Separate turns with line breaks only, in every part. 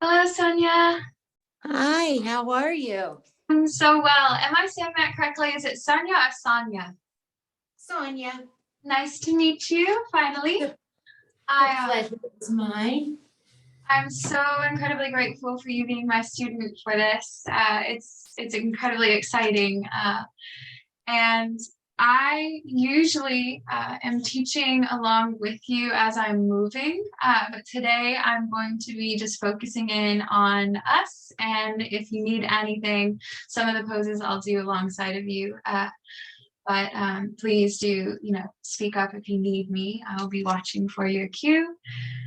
Hello, Sonia.
Hi, how are you?
I'm so well. Am I saying that correctly? Is it Sonia or Sonia?
Sonia.
Nice to meet you, finally.
The
I,
pleasure is mine.
I'm so incredibly grateful for you being my student for this. It's incredibly exciting. And I usually am teaching along with you as I'm moving, but today I'm going to be just focusing in on us. And if you need anything, some of the poses I'll do alongside of you. But please do, speak up if you need me. I'll be watching for your cue.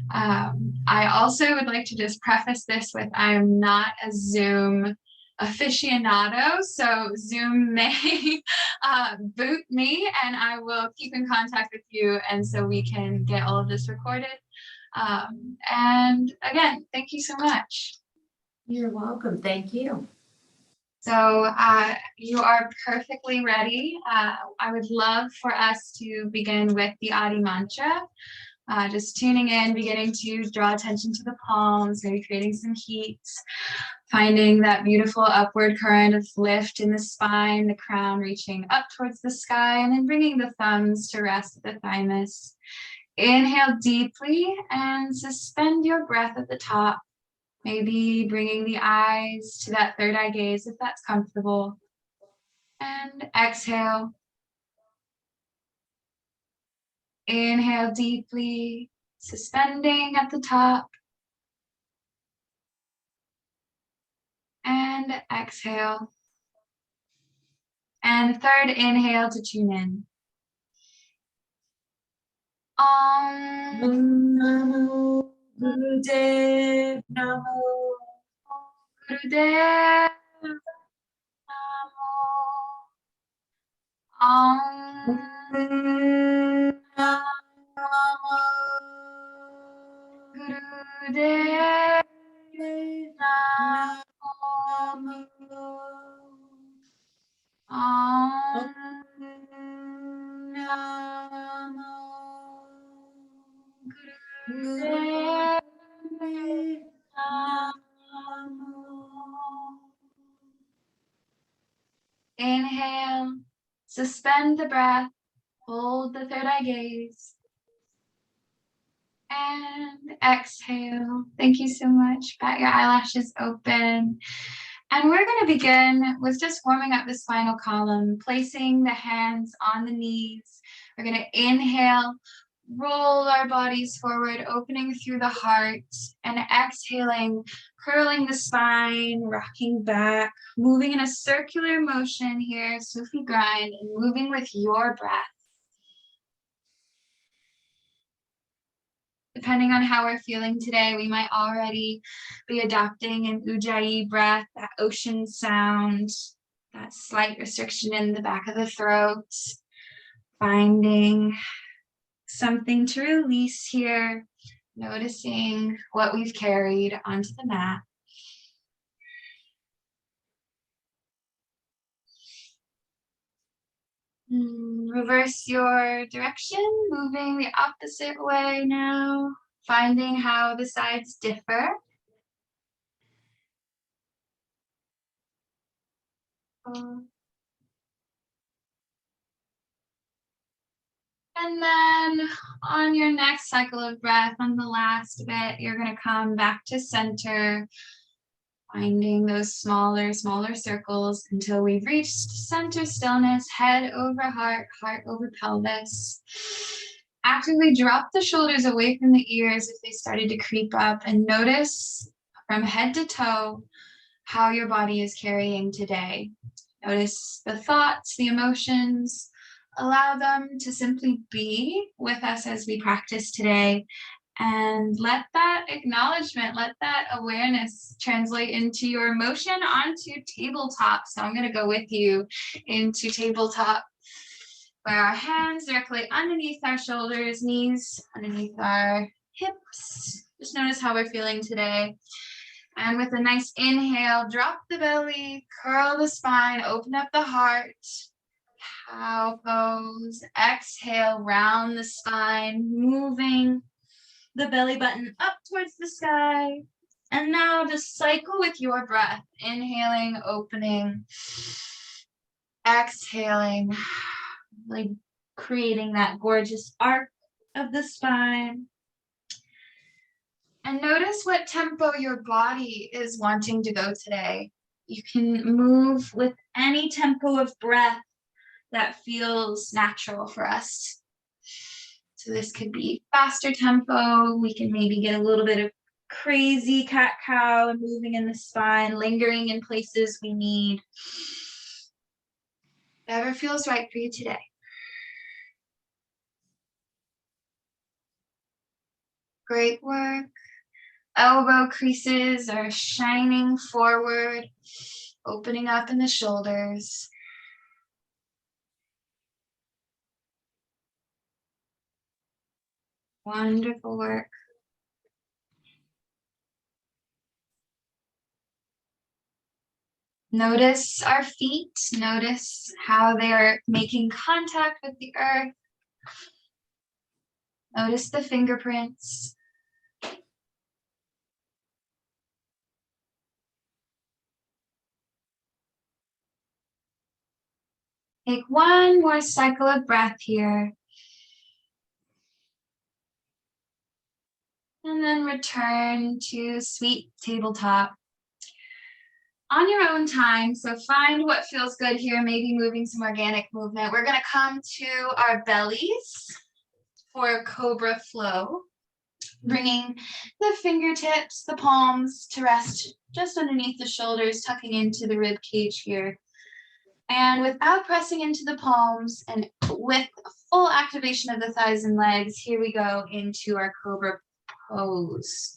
I also would like to just preface this with I'm not a Zoom aficionado, so Zoom may boot me, and I will keep in contact with you, and so we can get all of this recorded. And again, thank you so much.
You're welcome. Thank you.
So you are perfectly ready. I would love for us to begin with the Adi Mantra. Just tuning in, beginning to draw attention to the palms, maybe creating some heat, finding that beautiful upward current of lift in the spine, the crown reaching up towards the sky, and then bringing the thumbs to rest at the thymus. Inhale deeply and suspend your breath at the top. Maybe bringing the eyes to that third eye gaze if that's comfortable. And exhale. Inhale deeply, suspending at the top. And exhale. And third inhale to tune in.
Namo Gurudev Namo
Gurudev Namo
Namo
Gurudev Namo Gurudev Inhale, suspend the breath, hold the third eye gaze, and exhale. Thank you so much. Bat your eyelashes open. And we're going to begin with just warming up the spinal column, placing the hands on the knees. We're going to inhale, roll our bodies forward, opening through the heart, and exhaling, curling the spine, rocking back, moving in a circular motion here, Sufi grind, and moving with your breath. Depending on how we're feeling today, we might already be adopting an Ujjayi breath, that ocean sound, that slight restriction in the back of the throat, finding something to release here, noticing what we've carried onto the mat. Reverse your direction, moving the opposite way now, finding how the sides differ. And then on your next cycle of breath, on the last bit, you're going to come back to center, finding those smaller circles until we've reached center stillness, head over heart, heart over pelvis. Actively drop the shoulders away from the ears if they started to creep up, and notice from head to toe how your body is carrying today. Notice the thoughts, the emotions. Allow them to simply be with us as we practice today, and let that acknowledgement, let that awareness translate into your motion onto tabletop. So I'm going to go with you into tabletop, where our hands directly underneath our shoulders, knees underneath our hips. Just notice how we're feeling today. And with a nice inhale, drop the belly, curl the spine, open up the heart. Cow pose. Exhale, round the spine, moving the belly button up towards the sky. And now just cycle with your breath, inhaling, opening, exhaling, like creating that gorgeous arc of the spine. And notice what tempo your body is wanting to go today. You can move with any tempo of breath that feels natural for us. So this could be faster tempo. We can maybe get a little bit of crazy cat-cow and moving in the spine, lingering in places we need. Whatever feels right for you today. Great work. Elbow creases are shining forward, opening up in the shoulders. Wonderful work. Notice our feet. Notice how they are making contact with the earth. Notice the fingerprints. Take one more cycle of breath here. And then return to sweet tabletop. On your own time, so find what feels good here, maybe moving some organic movement. We're gonna come to our bellies for Cobra Flow, bringing the fingertips, the palms to rest just underneath the shoulders, tucking into the rib cage here. And without pressing into the palms and with full activation of the thighs and legs, here we go into our Cobra pose.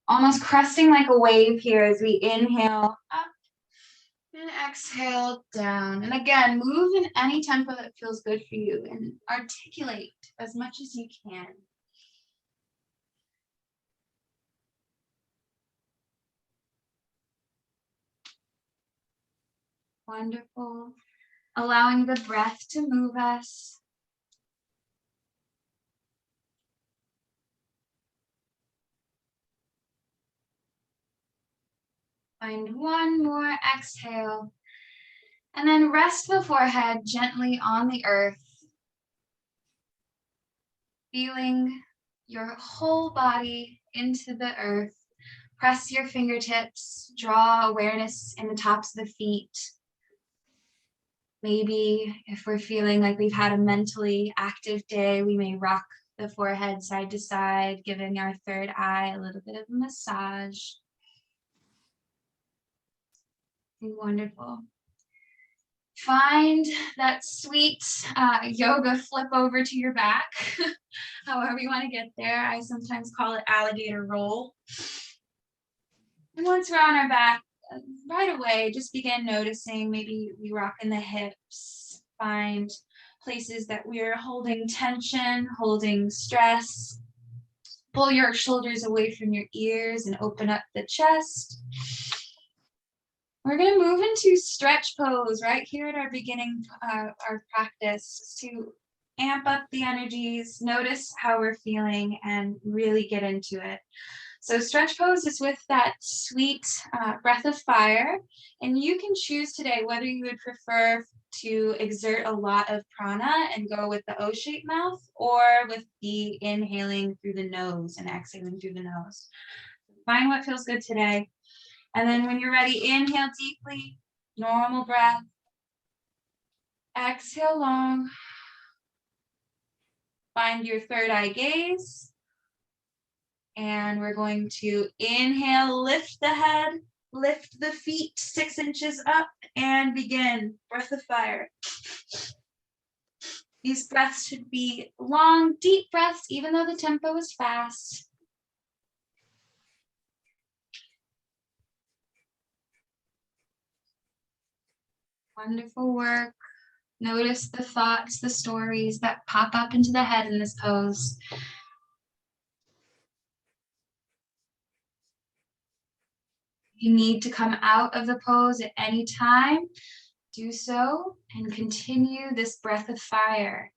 Almost cresting like a wave here as we inhale up and exhale down. And again, move in any tempo that feels good for you and articulate as much as you can. Wonderful. Allowing the breath to move us. Find one more exhale. And then rest the forehead gently on the earth. Feeling your whole body into the earth. Press your fingertips, draw awareness in the tops of the feet. Maybe if we're feeling like we've had a mentally active day, we may rock the forehead side to side, giving our third eye a little bit of a massage. Wonderful. Find that sweet yoga flip over to your back, however you want to get there. I sometimes call it alligator roll. And once we're on our back, right away, just begin noticing, maybe we rock in the hips, find places that we're holding tension, holding stress. Pull your shoulders away from your ears and open up the chest. We're going to move into stretch pose right here at our beginning, our practice, to amp up the energies, notice how we're feeling, and really get into it. So stretch pose is with that sweet breath of fire, and you can choose today whether you would prefer to exert a lot of prana and go with the O-shaped mouth, or with the inhaling through the nose and exhaling through the nose. Find what feels good today. And then when you're ready, inhale deeply, normal breath. Exhale long. Find your third eye gaze. And we're going to inhale, lift the head, lift the feet 6 inches up, and begin. Breath of fire. These breaths should be long, deep breaths, even though the tempo is fast. Wonderful work. Notice the thoughts, the stories that pop up into the head in this pose. If you need to come out of the pose at any time, do so and continue this breath of fire.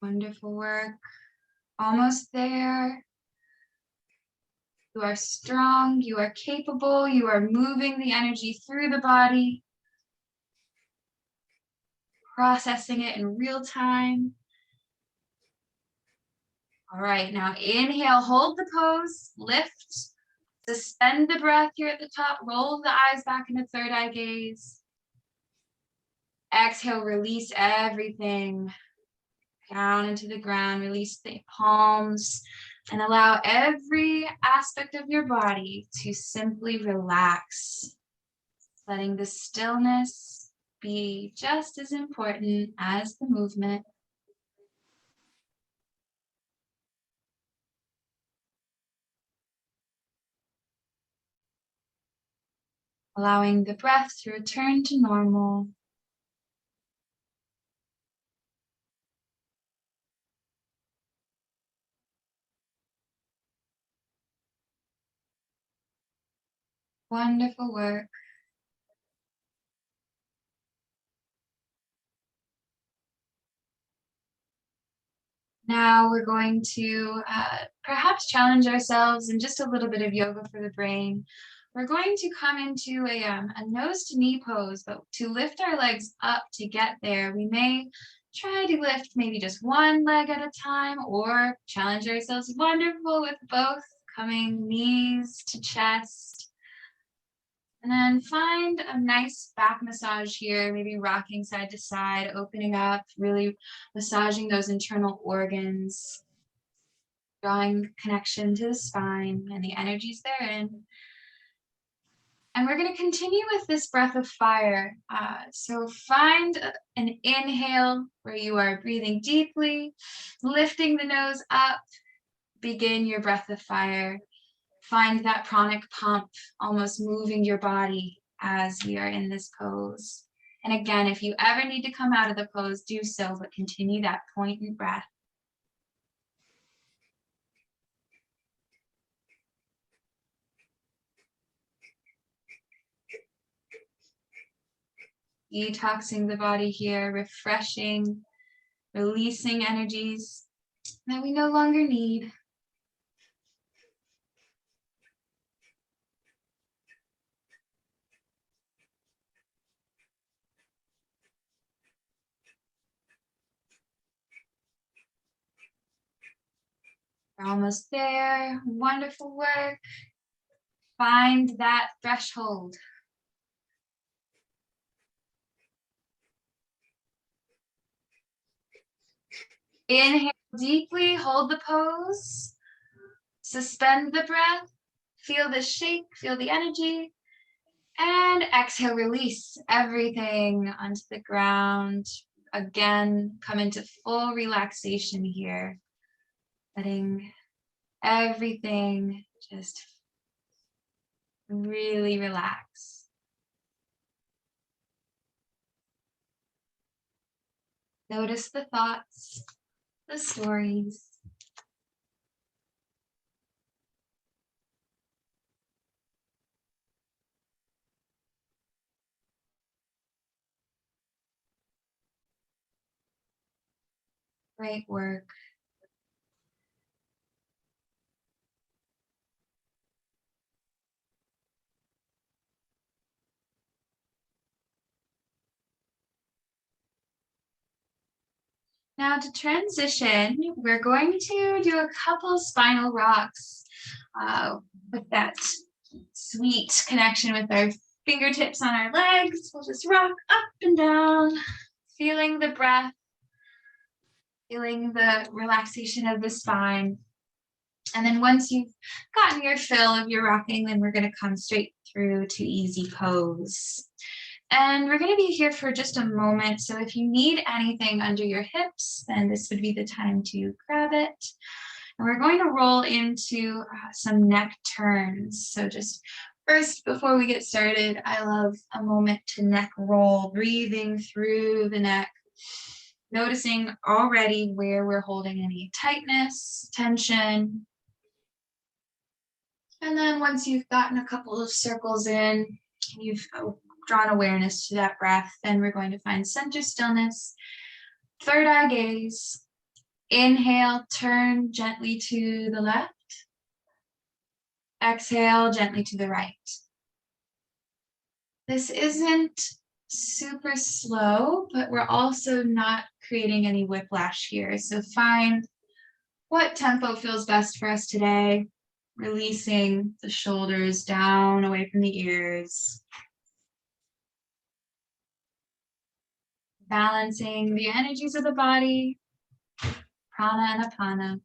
Wonderful work. Almost there. You are strong, you are capable, you are moving the energy through the body, processing it in real time. All right, now inhale, hold the pose, lift, suspend the breath here at the top, roll the eyes back into third eye gaze. Exhale, release everything down into the ground, release the palms, and allow every aspect of your body to simply relax, letting the stillness be just as important as the movement. Allowing the breath to return to normal. Wonderful work. Now we're going to perhaps challenge ourselves in just a little bit of yoga for the brain. We're going to come into a nose to knee pose, but to lift our legs up to get there, we may try to lift maybe just one leg at a time or challenge ourselves. Wonderful with both, coming knees to chest. And then find a nice back massage here, maybe rocking side to side, opening up, really massaging those internal organs, drawing connection to the spine and the energies therein. And we're going to continue with this breath of fire. So find an inhale where you are breathing deeply, lifting the nose up, begin your breath of fire. Find that pranic pump, almost moving your body as we are in this pose. And again, if you ever need to come out of the pose, do so, but continue that poignant breath. Detoxing the body here, refreshing, releasing energies that we no longer need. We're almost there. Wonderful work. Find that threshold. Inhale deeply, hold the pose. Suspend the breath. Feel the shake, feel the energy. And exhale, release everything onto the ground. Again, come into full relaxation here. Letting everything just really relax. Notice the thoughts, the stories. Great work. Now to transition, we're going to do a couple spinal rocks with that sweet connection with our fingertips on our legs. We'll just rock up and down, feeling the breath, feeling the relaxation of the spine. And then once you've gotten your fill of your rocking, then we're going to come straight through to easy pose. And we're going to be here for just a moment. So if you need anything under your hips, then this would be the time to grab it. And we're going to roll into some neck turns. So just first, before we get started, I love a moment to neck roll, breathing through the neck, noticing already where we're holding any tightness, tension. And then once you've gotten a couple of circles in, you've drawn awareness to that breath, then we're going to find center stillness, third eye gaze, Inhale, turn gently to the left. Exhale, gently to the right. This isn't super slow, but we're also not creating any whiplash here. So find what tempo feels best for us today. Releasing the shoulders down away from the ears. Balancing the energies of the body, prana and apana.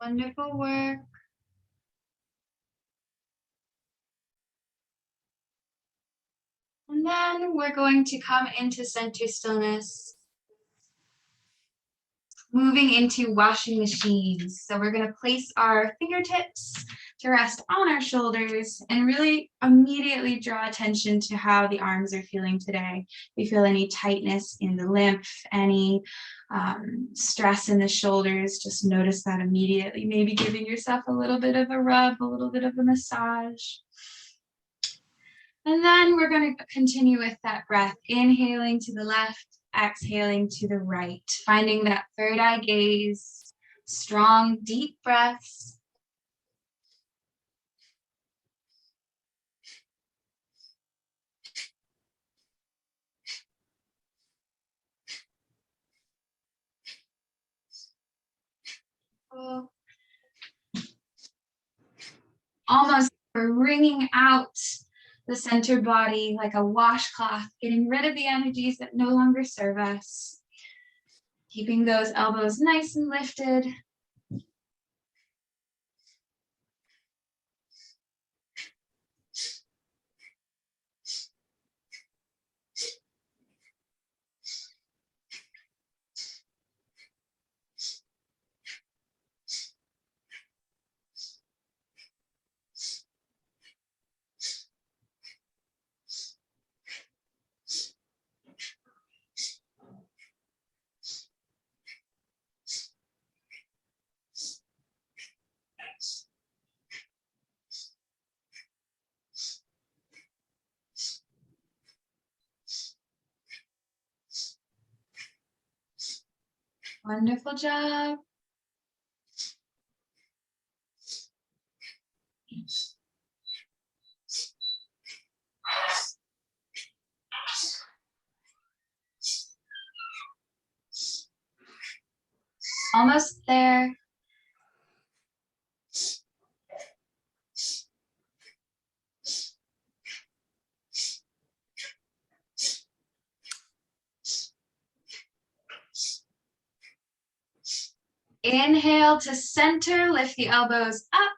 Wonderful work. And then we're going to come into center stillness, moving into washing machines. So we're going to place our fingertips to rest on our shoulders and really immediately draw attention to how the arms are feeling today. If you feel any tightness in the lymph, any stress in the shoulders, just notice that immediately. Maybe giving yourself a little bit of a rub, a little bit of a massage. And then we're going to continue with that breath, inhaling to the left, exhaling to the right, finding that third eye gaze, strong, deep breaths. Almost wringing out the center body like a washcloth, getting rid of the energies that no longer serve us. Keeping those elbows nice and lifted. Wonderful job. Almost there. Inhale to center, lift the elbows up.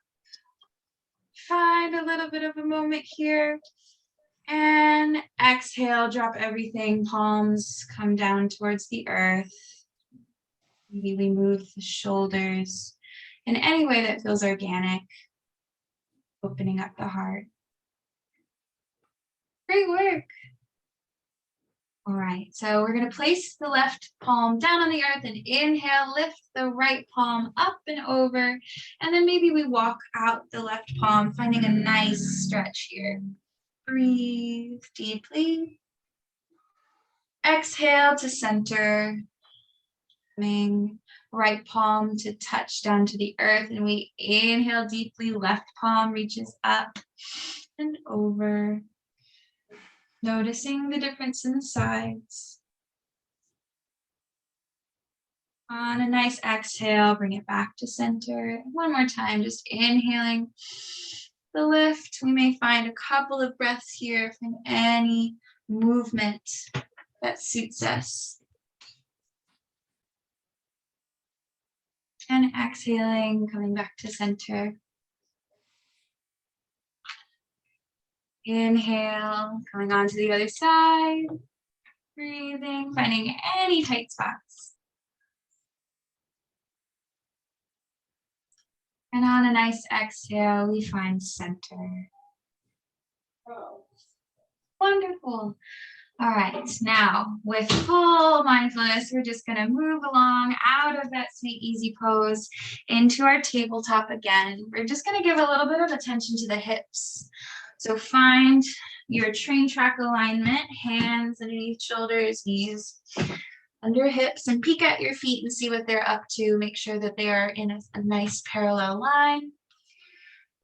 Find a little bit of a moment here. And exhale, drop everything, palms come down towards the earth. Maybe we move the shoulders in any way that feels organic, opening up the heart. Great work. All right, so we're going to place the left palm down on the earth and inhale, lift the right palm up and over. And then maybe we walk out the left palm, finding a nice stretch here. Breathe deeply. Exhale to center. Coming right palm to touch down to the earth. And we inhale deeply, left palm reaches up and over. Noticing the difference in the sides. On a nice exhale, bring it back to center. One more time, just inhaling the lift. We may find a couple of breaths here from any movement that suits us. And exhaling, coming back to center. Inhale, coming on to the other side. Breathing, finding any tight spots. And on a nice exhale, we find center. Wonderful. All right, now with full mindfulness, we're just going to move along out of that sweet easy pose into our tabletop again. We're just going to give a little bit of attention to the hips. So find your train track alignment, hands underneath shoulders, knees under hips, and peek at your feet and see what they're up to. Make sure that they are in a nice parallel line.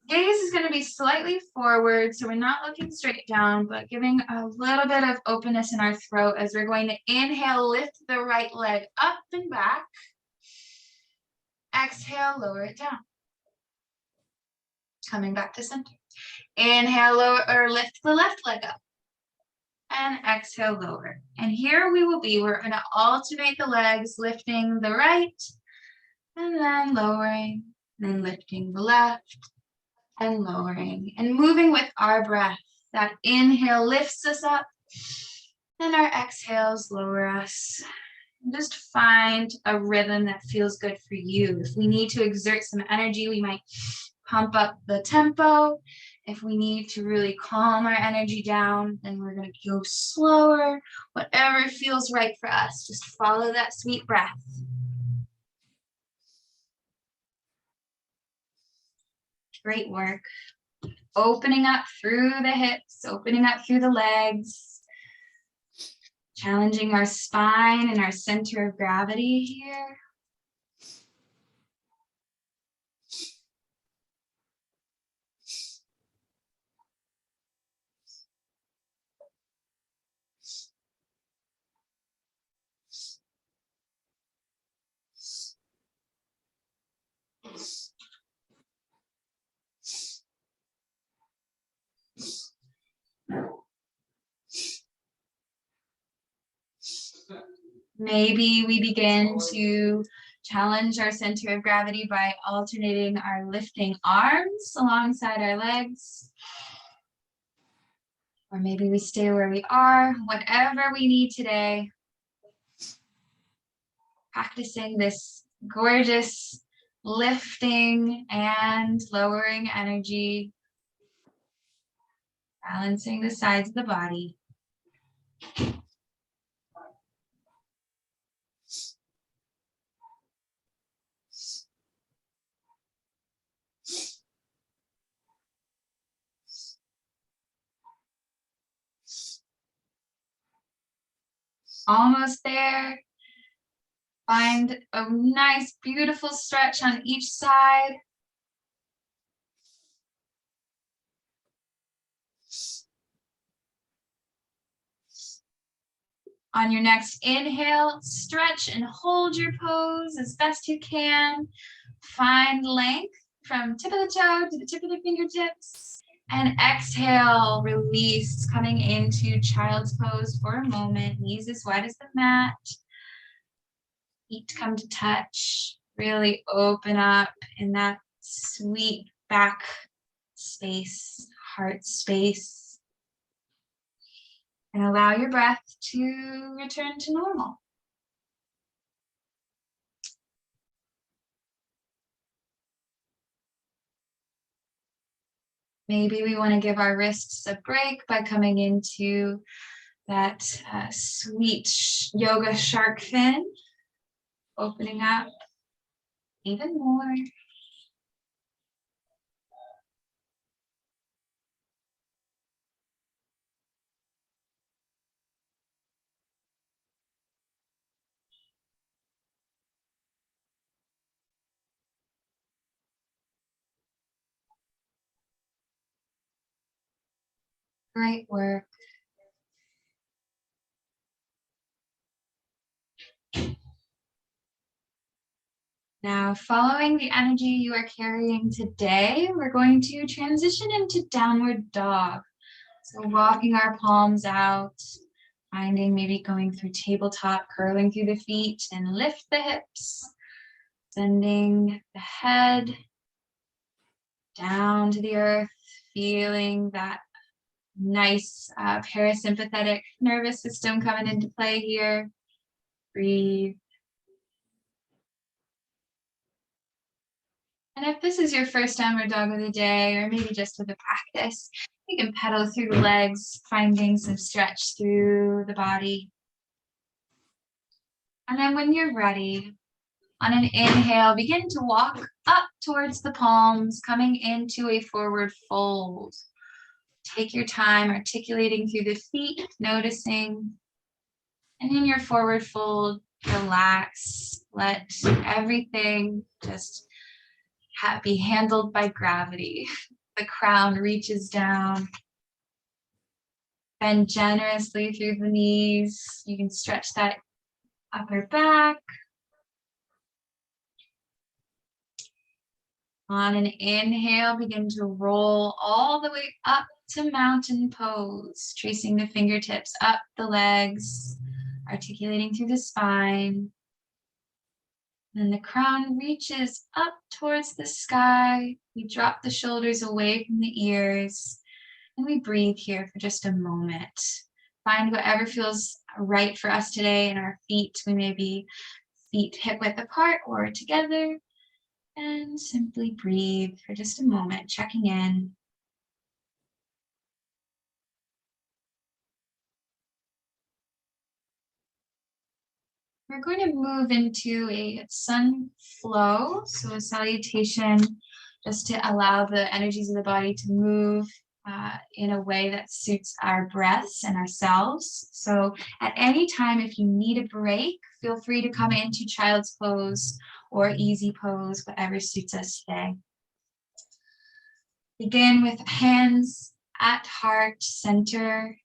Gaze is going to be slightly forward, so we're not looking straight down, but giving a little bit of openness in our throat as we're going to inhale, lift the right leg up and back. Exhale, lower it down. Coming back to center. Inhale, lower or lift the left leg up. And exhale, lower. And here we will be. We're going to alternate the legs, lifting the right, and then lowering, then lifting the left, and lowering. And moving with our breath. That inhale lifts us up, and our exhales lower us. And just find a rhythm that feels good for you. If we need to exert some energy, we might pump up the tempo. If we need to really calm our energy down, then we're going to go slower. Whatever feels right for us, just follow that sweet breath. Great work. Opening up through the hips, opening up through the legs, challenging our spine and our center of gravity here. Maybe we begin to challenge our center of gravity by alternating our lifting arms alongside our legs. Or maybe we stay where we are, whatever we need today. Practicing this gorgeous lifting and lowering energy. Balancing the sides of the body. Almost there. Find a nice, beautiful stretch on each side. On your next inhale, stretch and hold your pose as best you can. Find length from tip of the toe to the tip of the fingertips. And exhale, release, coming into child's pose for a moment. Knees as wide as the mat. Feet come to touch. Really open up in that sweet back space, heart space. And allow your breath to return to normal. Maybe we want to give our wrists a break by coming into that sweet yoga shark fin. Opening up even more. Great work. Now, following the energy you are carrying today, we're going to transition into downward dog. So walking our palms out, finding maybe going through tabletop, curling through the feet, and lift the hips, sending the head down to the earth, feeling that nice parasympathetic nervous system coming into play here. Breathe. And if this is your first downward dog of the day, or maybe just with a practice, you can pedal through the legs, finding some stretch through the body. And then when you're ready, on an inhale, begin to walk up towards the palms, coming into a forward fold. Take your time articulating through the feet, noticing. And in your forward fold, relax. Let everything just be handled by gravity. The crown reaches down. Bend generously through the knees. You can stretch that upper back. On an inhale, begin to roll all the way up to mountain pose, tracing the fingertips up the legs, articulating through the spine. Then the crown reaches up towards the sky. We drop the shoulders away from the ears, and we breathe here for just a moment. Find whatever feels right for us today in our feet. We may be feet hip width apart or together. And simply breathe for just a moment, checking in. We're going to move into a sun flow, so a salutation, just to allow the energies of the body to move in a way that suits our breaths and ourselves. So at any time, if you need a break, feel free to come into child's pose or easy pose, whatever suits us today. Begin with hands at heart center.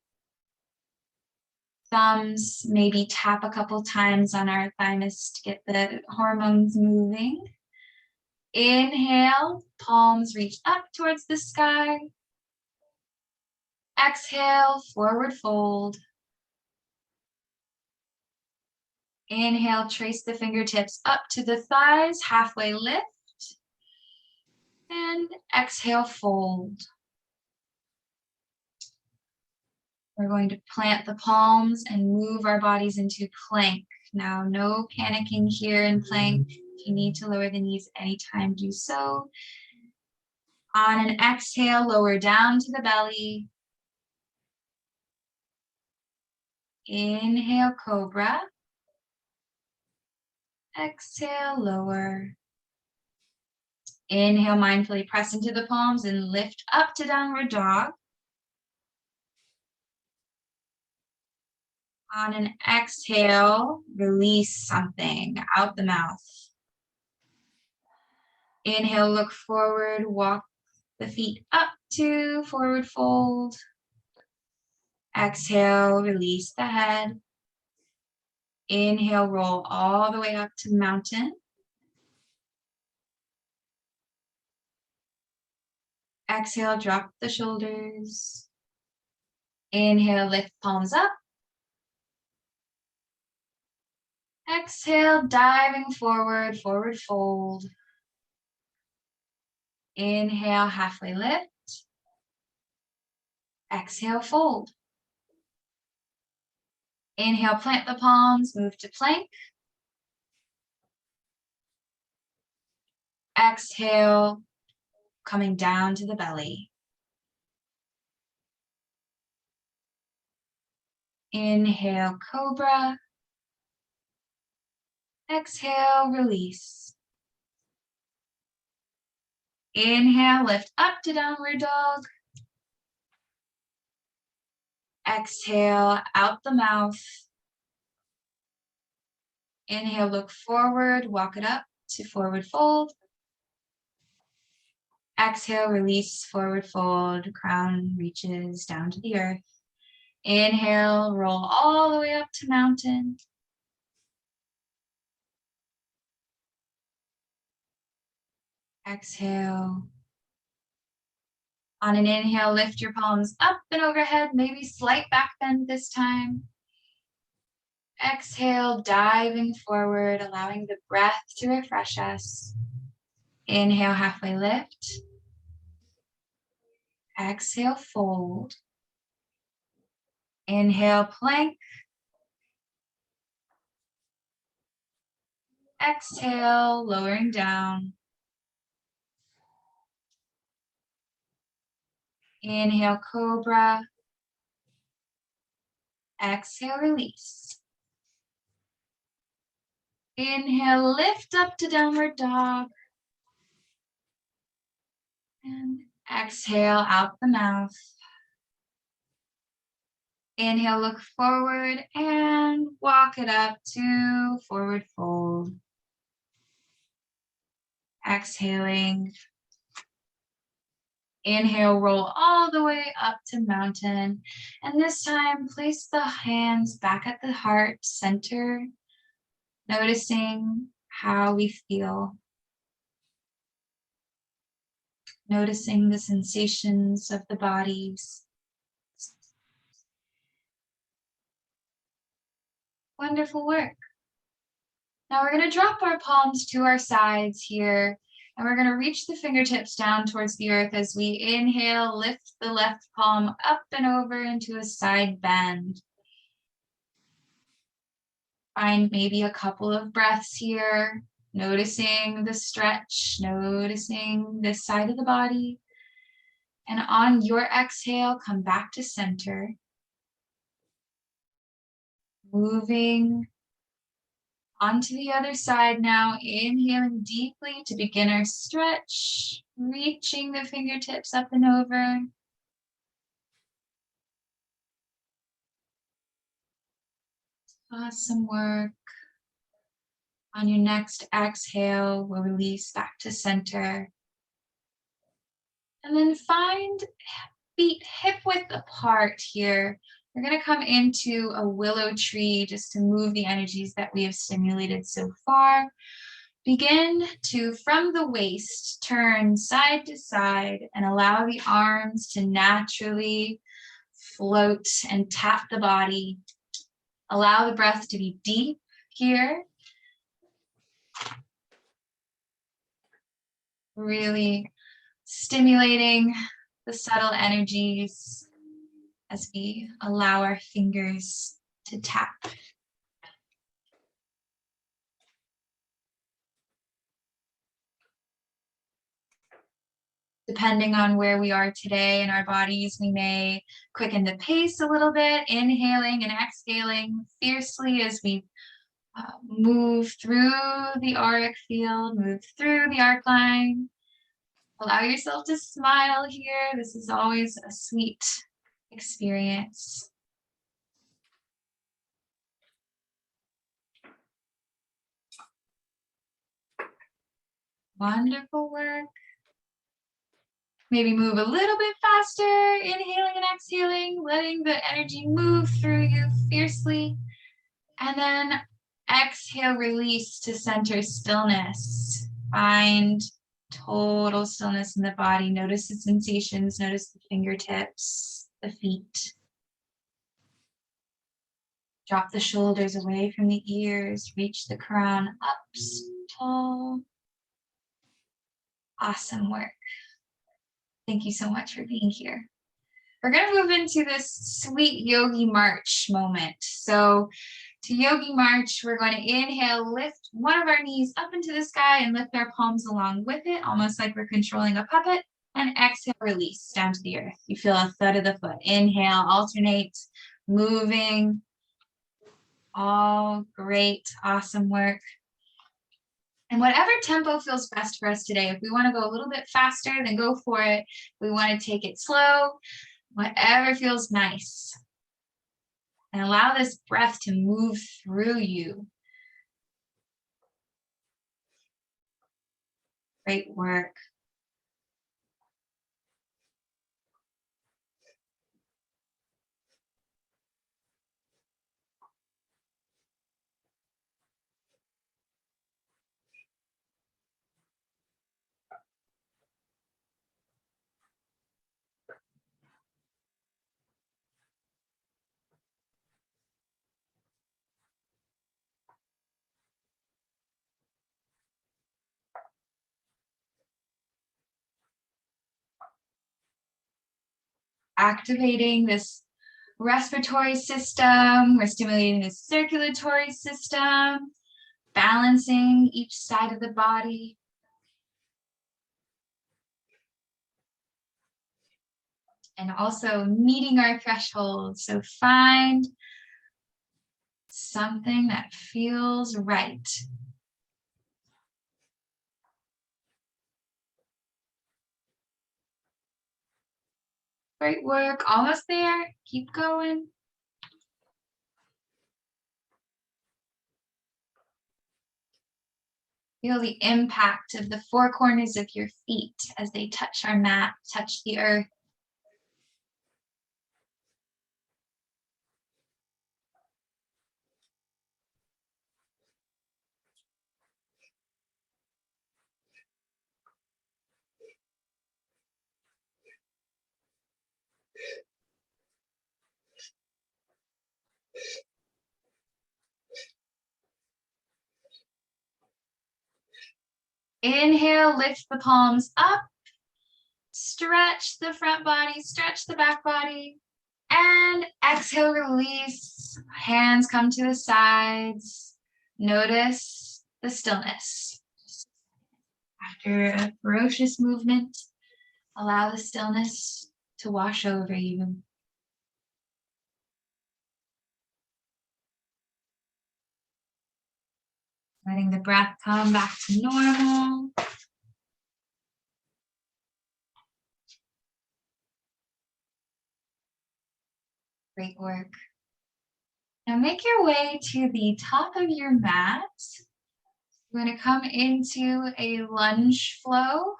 Thumbs, maybe tap a couple times on our thymus to get the hormones moving. Inhale, palms reach up towards the sky. Exhale, forward fold. Inhale, trace the fingertips up to the thighs, halfway lift. And exhale, fold. We're going to plant the palms and move our bodies into plank. Now, no panicking here in plank. If you need to lower the knees anytime, do so. On an exhale, lower down to the belly. Inhale, cobra. Exhale, lower. Inhale, mindfully press into the palms and lift up to downward dog. On an exhale, release something out the mouth. Inhale, look forward, walk the feet up to forward fold. Exhale, release the head. Inhale, roll all the way up to mountain. Exhale, drop the shoulders. Inhale, lift palms up. Exhale, diving forward, forward fold. Inhale, halfway lift. Exhale, fold. Inhale, plant the palms, move to plank. Exhale, coming down to the belly. Inhale, cobra. Exhale, release. Inhale, lift up to downward dog. Exhale, out the mouth. Inhale, look forward, walk it up to forward fold. Exhale, release, forward fold, crown reaches down to the earth. Inhale, roll all the way up to mountain. Exhale. On an inhale, lift your palms up and overhead, maybe slight back bend this time. Exhale, diving forward, allowing the breath to refresh us. Inhale, halfway lift. Exhale, fold. Inhale, plank. Exhale, lowering down. Inhale, cobra. Exhale, release. Inhale, lift up to downward dog. And exhale out the mouth. Inhale, look forward and walk it up to forward fold. Exhaling. Inhale, roll all the way up to mountain. And this time, place the hands back at the heart center, noticing how we feel. Noticing the sensations of the bodies. Wonderful work. Now we're going to drop our palms to our sides here, and we're going to reach the fingertips down towards the earth as we inhale, lift the left palm up and over into a side bend. Find maybe a couple of breaths here, noticing the stretch, noticing this side of the body. And on your exhale, come back to center. Moving onto the other side now, inhaling deeply to begin our stretch, reaching the fingertips up and over. Awesome work. On your next exhale, we'll release back to center. And then find feet hip width apart here. We're going to come into a willow tree just to move the energies that we have stimulated so far. Begin to, from the waist, turn side to side and allow the arms to naturally float and tap the body. Allow the breath to be deep here. Really stimulating the subtle energies as we allow our fingers to tap. Depending on where we are today in our bodies, we may quicken the pace a little bit, inhaling and exhaling fiercely as we move through the auric field, move through the arc line. Allow yourself to smile here. This is always a sweet experience. Wonderful work. Maybe move a little bit faster, inhaling and exhaling, letting the energy move through you fiercely. And then exhale, release to center stillness. Find total stillness in the body. Notice the sensations, notice the fingertips, the feet. Drop the shoulders away from the ears, reach the crown up tall. Awesome work. Thank you so much for being here. We're going to move into this sweet yogi march moment. So to yogi march, we're going to inhale, lift one of our knees up into the sky and lift our palms along with it, almost like we're controlling a puppet. And exhale, release down to the earth. You feel a thud of the foot. Inhale, alternate, moving. All great, awesome work. And whatever tempo feels best for us today, if we want to go a little bit faster, then go for it. We want to take it slow, whatever feels nice. And allow this breath to move through you. Great work. Activating this respiratory system, we're stimulating the circulatory system, balancing each side of the body. And also meeting our threshold. So find something that feels right. Great work, almost there, keep going. Feel the impact of the four corners of your feet as they touch our mat, touch the earth. Inhale, lift the palms up. Stretch the front body, stretch the back body. And exhale, release. Hands come to the sides. Notice the stillness. After a ferocious movement, allow the stillness to wash over you. Letting the breath come back to normal. Great work. Now make your way to the top of your mat. We're going to come into a lunge flow.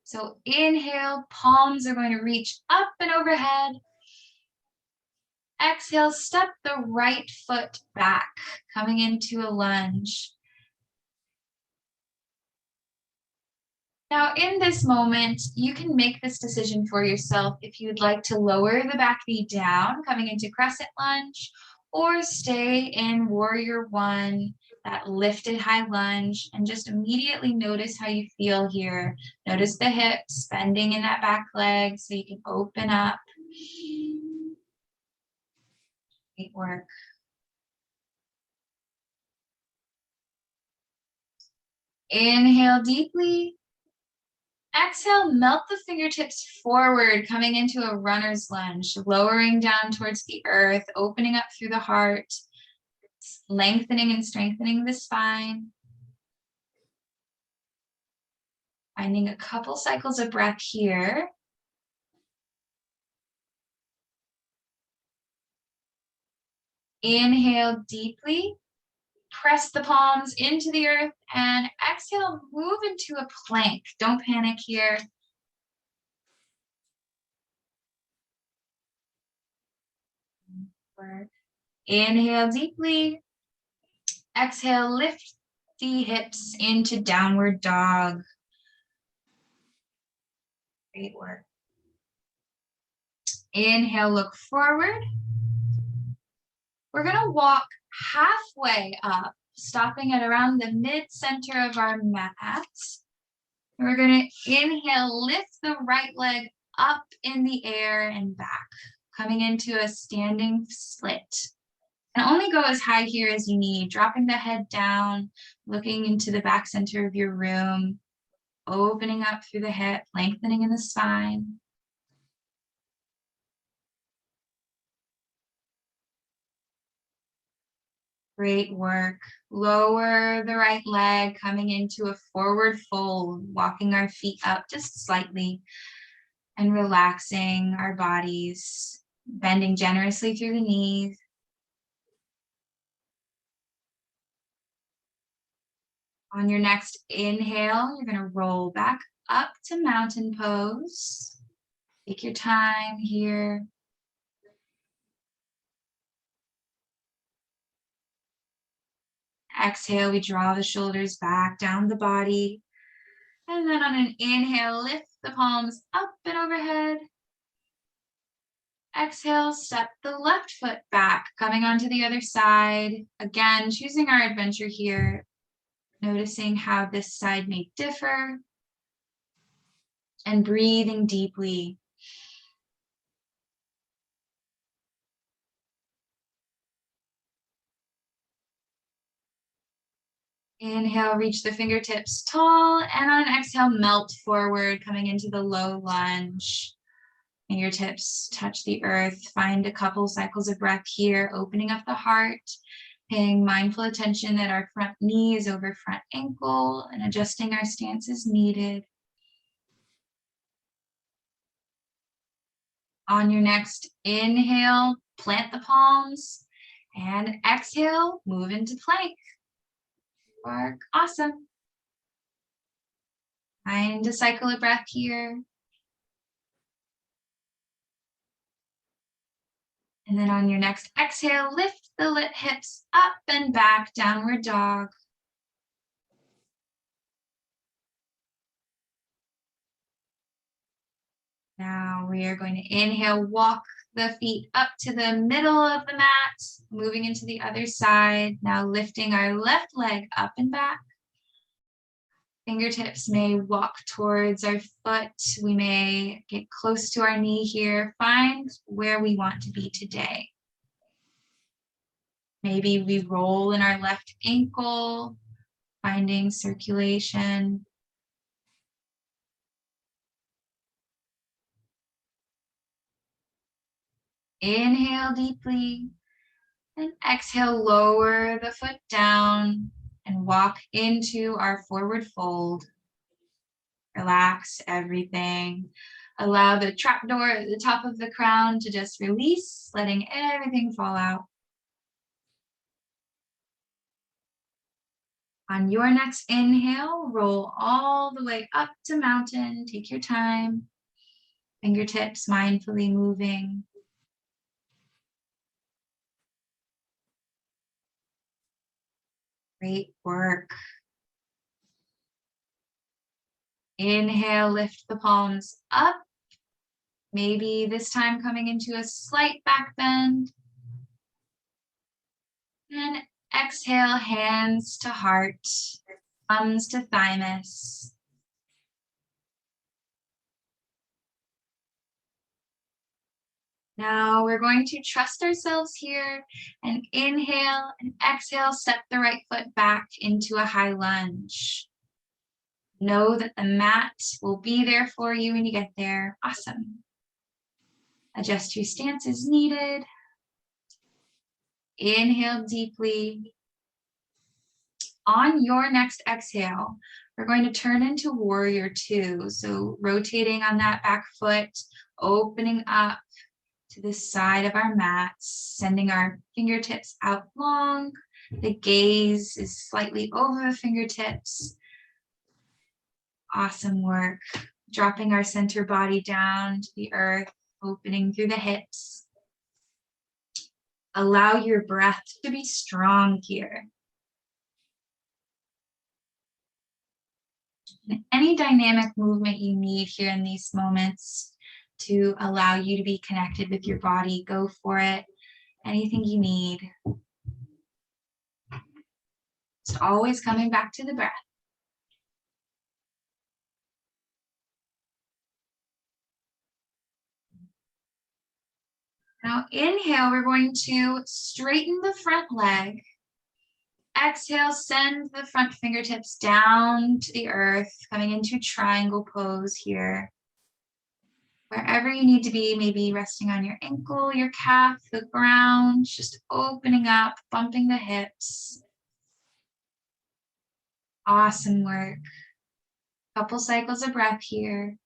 So inhale, palms are going to reach up and overhead. Exhale, step the right foot back, coming into a lunge. Now in this moment, you can make this decision for yourself if you'd like to lower the back knee down, coming into crescent lunge, or stay in warrior one, that lifted high lunge, and just immediately notice how you feel here. Notice the hips bending in that back leg so you can open up. Great work. Inhale deeply. Exhale, melt the fingertips forward, coming into a runner's lunge, lowering down towards the earth, opening up through the heart, lengthening and strengthening the spine. Finding a couple cycles of breath here. Inhale deeply. Press the palms into the earth and exhale, move into a plank. Don't panic here. Inhale deeply. Exhale, lift the hips into downward dog. Great work. Inhale, look forward. We're going to walk halfway up, stopping at around the mid-center of our mat. And we're going to inhale, lift the right leg up in the air and back, coming into a standing split. And only go as high here as you need, dropping the head down, looking into the back center of your room, opening up through the hip, lengthening in the spine. Great work. Lower the right leg, coming into a forward fold, walking our feet up just slightly and relaxing our bodies, bending generously through the knees. On your next inhale, you're going to roll back up to mountain pose. Take your time here. Exhale, we draw the shoulders back down the body. And then on an inhale, lift the palms up and overhead. Exhale, step the left foot back, coming onto the other side. Again, choosing our adventure here, noticing how this side may differ, and breathing deeply. Inhale, reach the fingertips tall, and on an exhale, melt forward, coming into the low lunge. Fingertips touch the earth. Find a couple cycles of breath here, opening up the heart, paying mindful attention that our front knee is over front ankle, and adjusting our stance as needed. On your next inhale, plant the palms, and exhale, move into plank. Work. Awesome. Find a cycle of breath here. And then on your next exhale, lift the hips up and back, downward dog. Now we are going to inhale, walk the feet up to the middle of the mat, moving into the other side. Now lifting our left leg up and back. Fingertips may walk towards our foot. We may get close to our knee here. Find where we want to be today. Maybe we roll in our left ankle, finding circulation. Inhale deeply and exhale, lower the foot down and walk into our forward fold. Relax everything. Allow the trapdoor at the top of the crown to just release, letting everything fall out. On your next inhale, roll all the way up to mountain. Take your time. Fingertips mindfully moving. Great work. Inhale, lift the palms up. Maybe this time coming into a slight back bend. And exhale, hands to heart, thumbs to thymus. Now we're going to trust ourselves here and inhale and exhale, step the right foot back into a high lunge. Know that the mat will be there for you when you get there. Awesome. Adjust your stance as needed. Inhale deeply. On your next exhale, we're going to turn into warrior two. So rotating on that back foot, opening up to the side of our mat, sending our fingertips out long. The gaze is slightly over the fingertips. Awesome work. Dropping our center body down to the earth, opening through the hips. Allow your breath to be strong here. And any dynamic movement you need here in these moments to allow you to be connected with your body, go for it. Anything you need. It's always coming back to the breath. Now inhale, we're going to straighten the front leg. Exhale, send the front fingertips down to the earth, coming into triangle pose here. Wherever you need to be, maybe resting on your ankle, your calf, the ground, just opening up, bumping the hips. Awesome work. Couple cycles of breath here.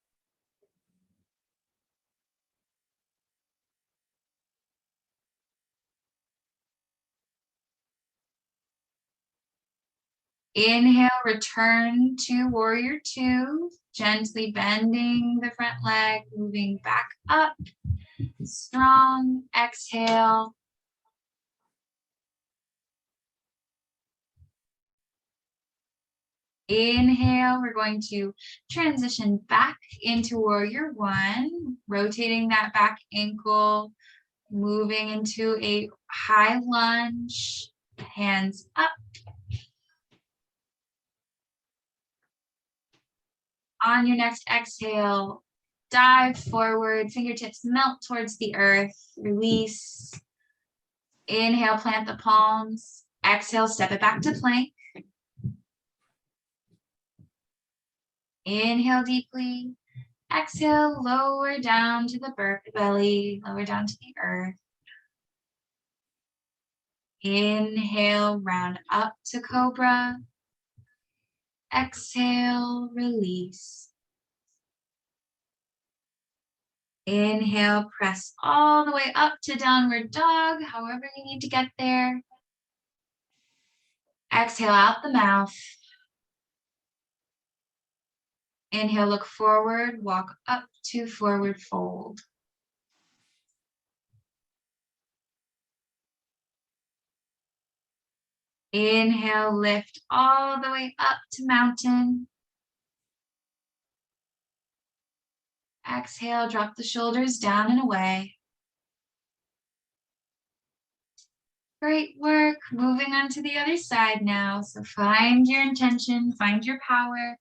Inhale, return to warrior two, gently bending the front leg, moving back up, strong. Exhale. Inhale, we're going to transition back into warrior one, rotating that back ankle, moving into a high lunge, hands up. On your next exhale, dive forward, fingertips melt towards the earth, release. Inhale, plant the palms. Exhale, step it back to plank. Inhale deeply. Exhale, lower down to the belly, lower down to the earth. Inhale, round up to cobra. Exhale, release. Inhale, press all the way up to downward dog, however you need to get there. Exhale out the mouth. Inhale, look forward, walk up to forward fold. Inhale, lift all the way up to mountain. Exhale, drop the shoulders down and away. Great work. Moving on to the other side now. So find your intention, find your power,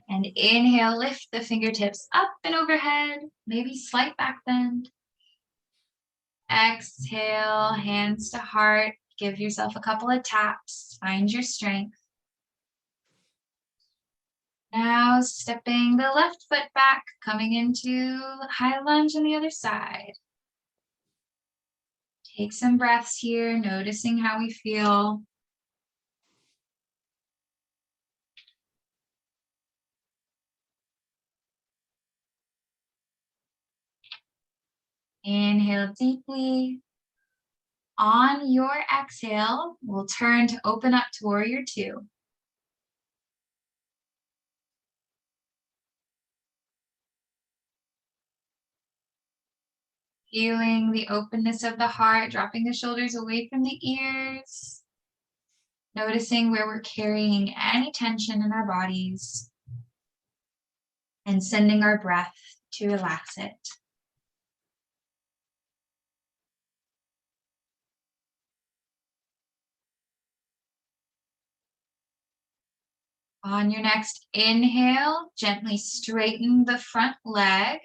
and inhale, lift the fingertips up and overhead, maybe slight back bend. Exhale, hands to heart. Give yourself a couple of taps. Find your strength. Now stepping the left foot back, coming into high lunge on the other side. Take some breaths here, noticing how we feel. Inhale deeply. On your exhale, we'll turn to open up to warrior two. Feeling the openness of the heart, dropping the shoulders away from the ears. Noticing where we're carrying any tension in our bodies. And sending our breath to relax it. On your next inhale, gently straighten the front leg.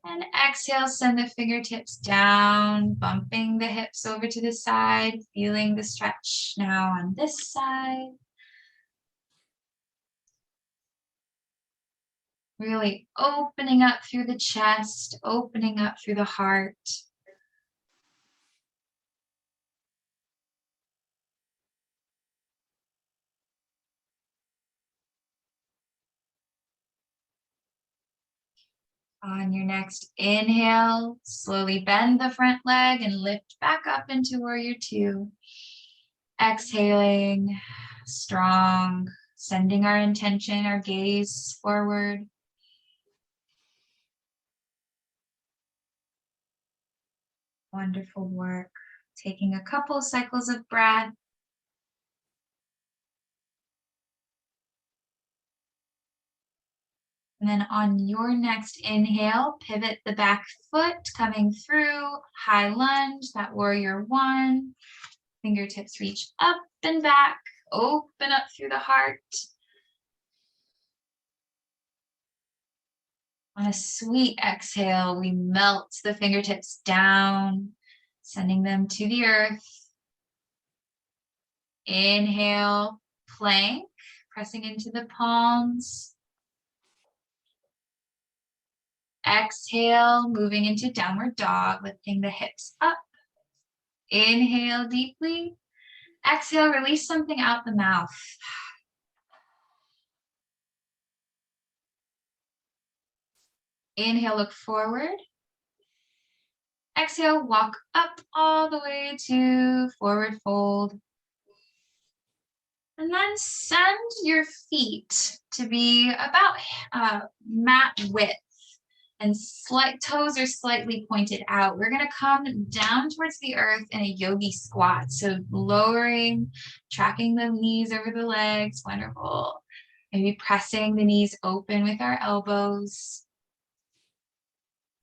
And exhale, send the fingertips down, bumping the hips over to the side, feeling the stretch now on this side. Really opening up through the chest, opening up through the heart. On your next inhale, slowly bend the front leg and lift back up into warrior two. Exhaling, strong, sending our intention, our gaze forward. Wonderful work. Taking a couple of cycles of breath. And then on your next inhale, pivot the back foot, coming through, high lunge, that warrior one. Fingertips reach up and back, open up through the heart. On a sweet exhale, we melt the fingertips down, sending them to the earth. Inhale, plank, pressing into the palms. Exhale, moving into downward dog, lifting the hips up. Inhale deeply. Exhale, release something out the mouth. Inhale, look forward. Exhale, walk up all the way to forward fold. And then send your feet to be about mat width. And toes are slightly pointed out. We're going to come down towards the earth in a yogi squat. So lowering, tracking the knees over the legs. Wonderful. Maybe pressing the knees open with our elbows.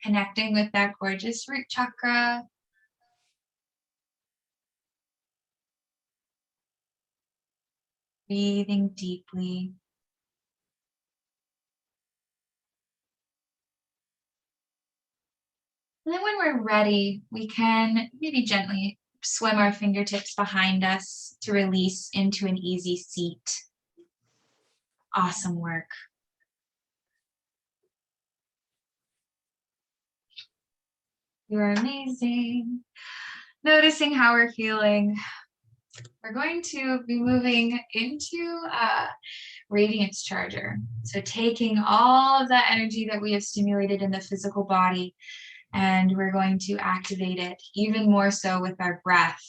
Connecting with that gorgeous root chakra. Breathing deeply. And then when we're ready, we can maybe gently swim our fingertips behind us to release into an easy seat. Awesome work. You're amazing. Noticing how we're feeling. We're going to be moving into Radiance Charger. So taking all of that energy that we have stimulated in the physical body, and we're going to activate it even more so with our breath.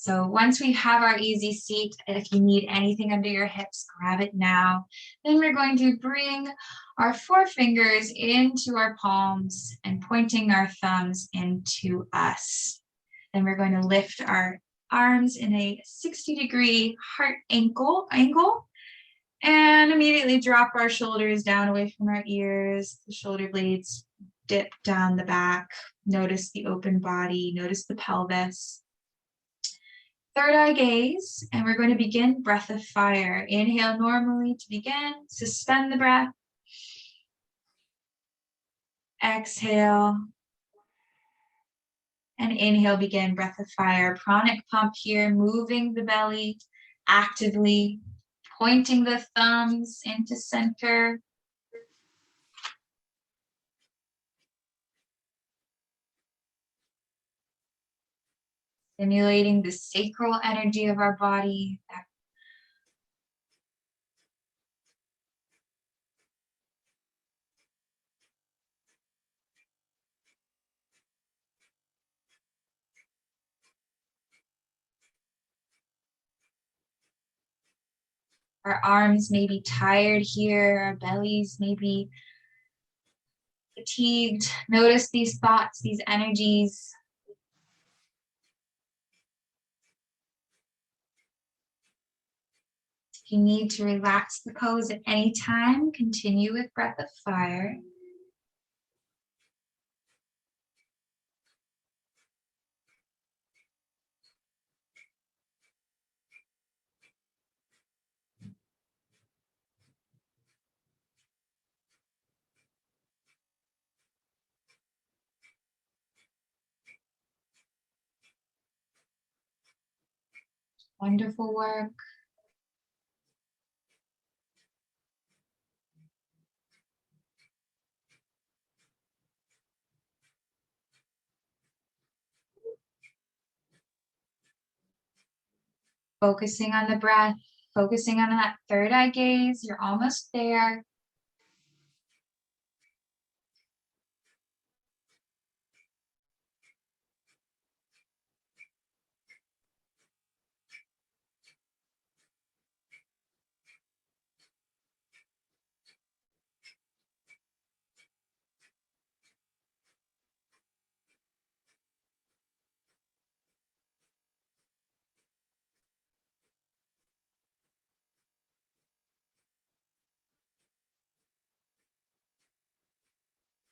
So once we have our easy seat, if you need anything under your hips, grab it now. Then we're going to bring our forefingers into our palms and pointing our thumbs into us. Then we're going to lift our arms in a 60-degree heart angle and immediately drop our shoulders down away from our ears. The shoulder blades dip down the back. Notice the open body, notice the pelvis. Third eye gaze, and we're going to begin breath of fire. Inhale normally to begin, suspend the breath. Exhale. And inhale, begin breath of fire. Pranic pump here, moving the belly actively, pointing the thumbs into center. Stimulating the sacral energy of our body. Our arms may be tired here, our bellies may be fatigued. Notice these thoughts, these energies. If you need to relax the pose at any time, continue with breath of fire. Wonderful work. Focusing on the breath, focusing on that third eye gaze. You're almost there.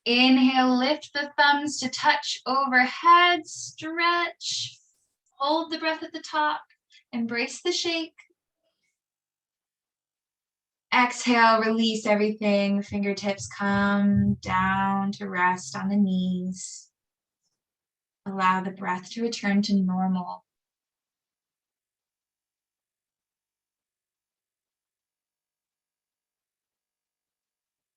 Inhale, lift the thumbs to touch overhead, stretch, hold the breath at the top, embrace the shake. Exhale, release everything, fingertips come down to rest on the knees. Allow the breath to return to normal.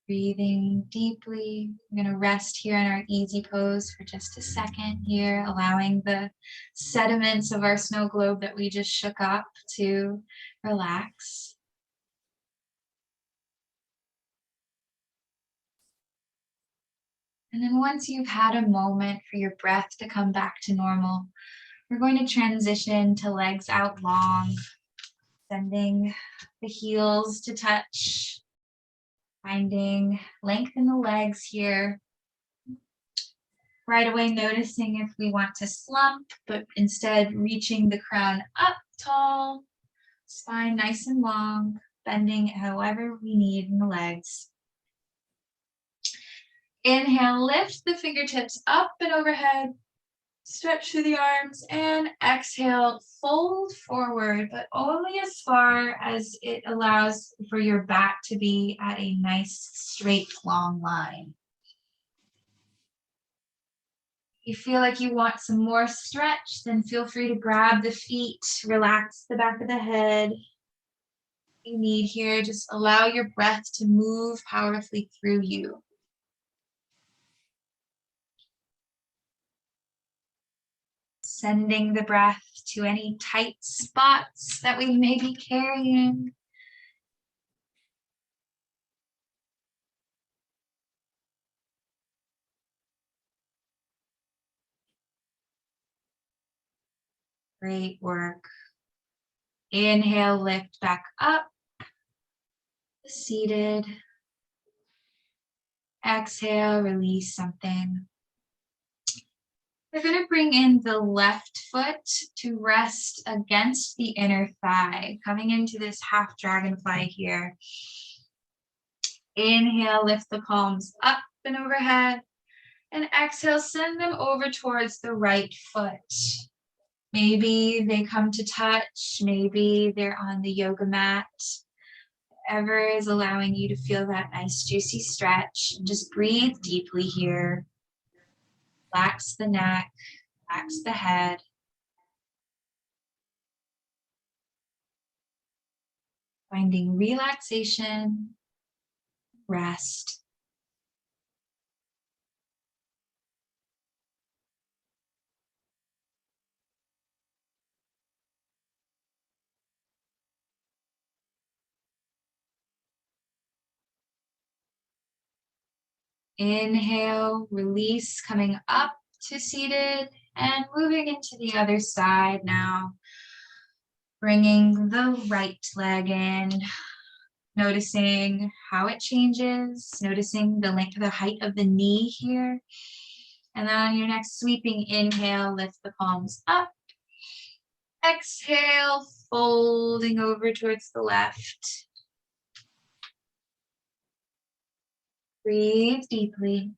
Breathing deeply. I'm going to rest here in our easy pose for just a second here, allowing the sediments of our snow globe that we just shook up to relax. And then once you've had a moment for your breath to come back to normal, we're going to transition to legs out long, sending the heels to touch, finding length in the legs here. Right away noticing if we want to slump, but instead reaching the crown up tall, spine nice and long, bending however we need in the legs. Inhale, lift the fingertips up and overhead, stretch through the arms, and exhale, fold forward, but only as far as it allows for your back to be at a nice, straight, long line. You feel like you want some more stretch, then feel free to grab the feet, relax the back of the head. You need here, just allow your breath to move powerfully through you. Sending the breath to any tight spots that we may be carrying. Great work. Inhale, lift back up. Seated. Exhale, release something. We're going to bring in the left foot to rest against the inner thigh, coming into this half dragonfly here. Inhale, lift the palms up and overhead. And exhale, send them over towards the right foot. Maybe they come to touch, maybe they're on the yoga mat. Whatever is allowing you to feel that nice juicy stretch. Just breathe deeply here. Relax the neck, relax the head. Finding relaxation, rest. Inhale, release, coming up to seated and moving into the other side now. Bringing the right leg in, noticing how it changes, noticing the length, the height of the knee here. And then on your next sweeping inhale, lift the palms up. Exhale, folding over towards the left. Breathe deeply.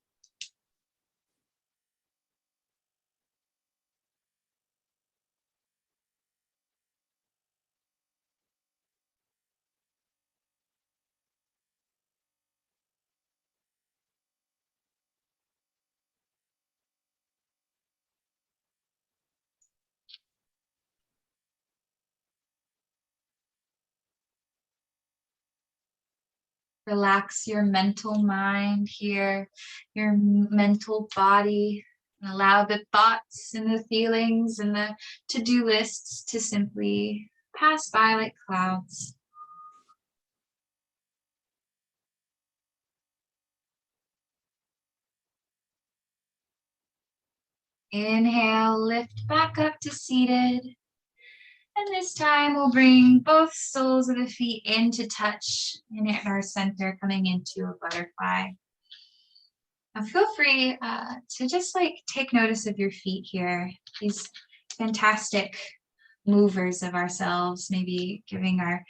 Relax your mental mind here, your mental body, and allow the thoughts and the feelings and the to-do lists to simply pass by like clouds. Inhale, lift back up to seated. And this time we'll bring both soles of the feet into touch in our center, coming into a butterfly. Now feel free to just take notice of your feet here. These fantastic movers of ourselves, maybe giving our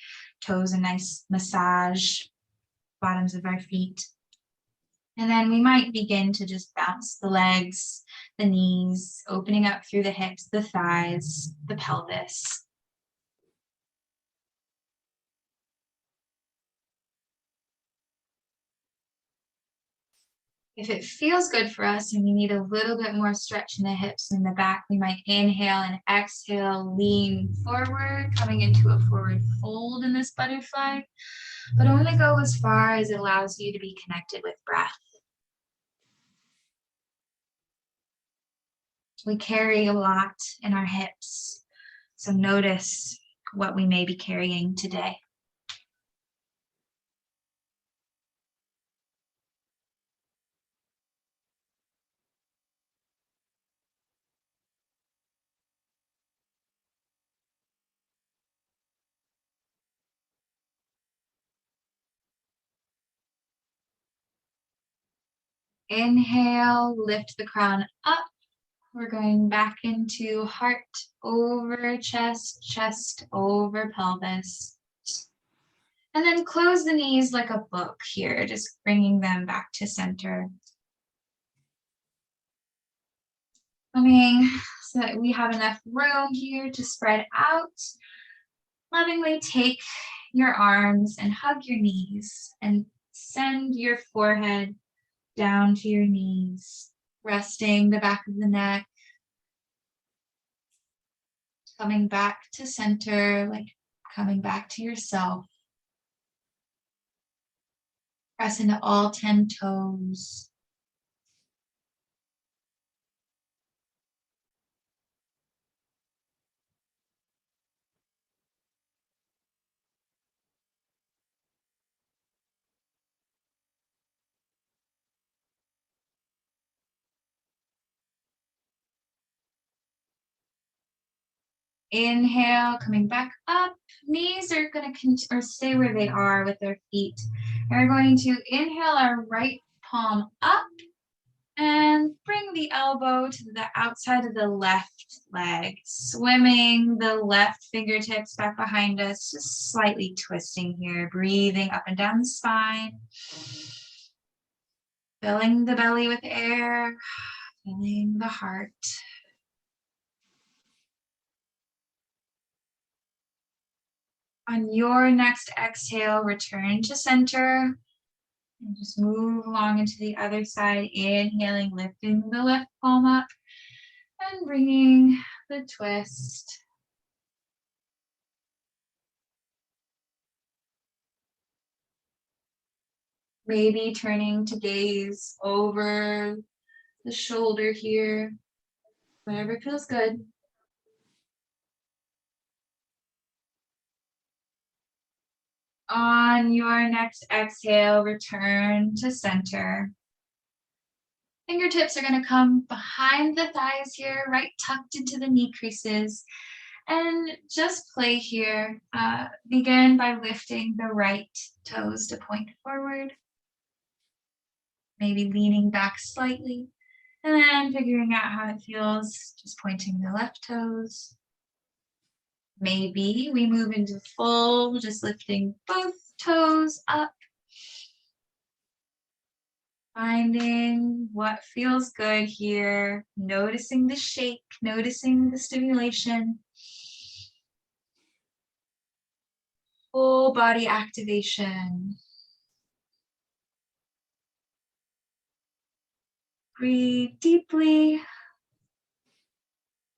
toes a nice massage, bottoms of our feet. And then we might begin to just bounce the legs, the knees, opening up through the hips, the thighs, the pelvis. If it feels good for us and we need a little bit more stretch in the hips and the back, we might inhale and exhale, lean forward, coming into a forward fold in this butterfly, but only go as far as it allows you to be connected with breath. We carry a lot in our hips, so notice what we may be carrying today. Inhale, lift the crown up. We're going back into heart over chest, chest over pelvis. And then close the knees like a book here, just bringing them back to center. Coming so that we have enough room here to spread out. Lovingly take your arms and hug your knees and send your forehead down to your knees, resting the back of the neck. Coming back to center, like coming back to yourself. Press into all 10 toes. Inhale, coming back up. Knees are going to stay where they are with their feet. We're going to inhale our right palm up and bring the elbow to the outside of the left leg, swimming the left fingertips back behind us, just slightly twisting here, breathing up and down the spine, filling the belly with air, filling the heart. On your next exhale, return to center and just move along into the other side, inhaling, lifting the left palm up and bringing the twist. Maybe turning to gaze over the shoulder here, whatever feels good. On your next exhale, return to center. Fingertips are going to come behind the thighs here, right tucked into the knee creases. And just play here. Begin by lifting the right toes to point forward. Maybe leaning back slightly. And then figuring out how it feels, just pointing the left toes. Maybe we move into full, just lifting both toes up. Finding what feels good here, noticing the shake, noticing the stimulation. Full body activation. Breathe deeply.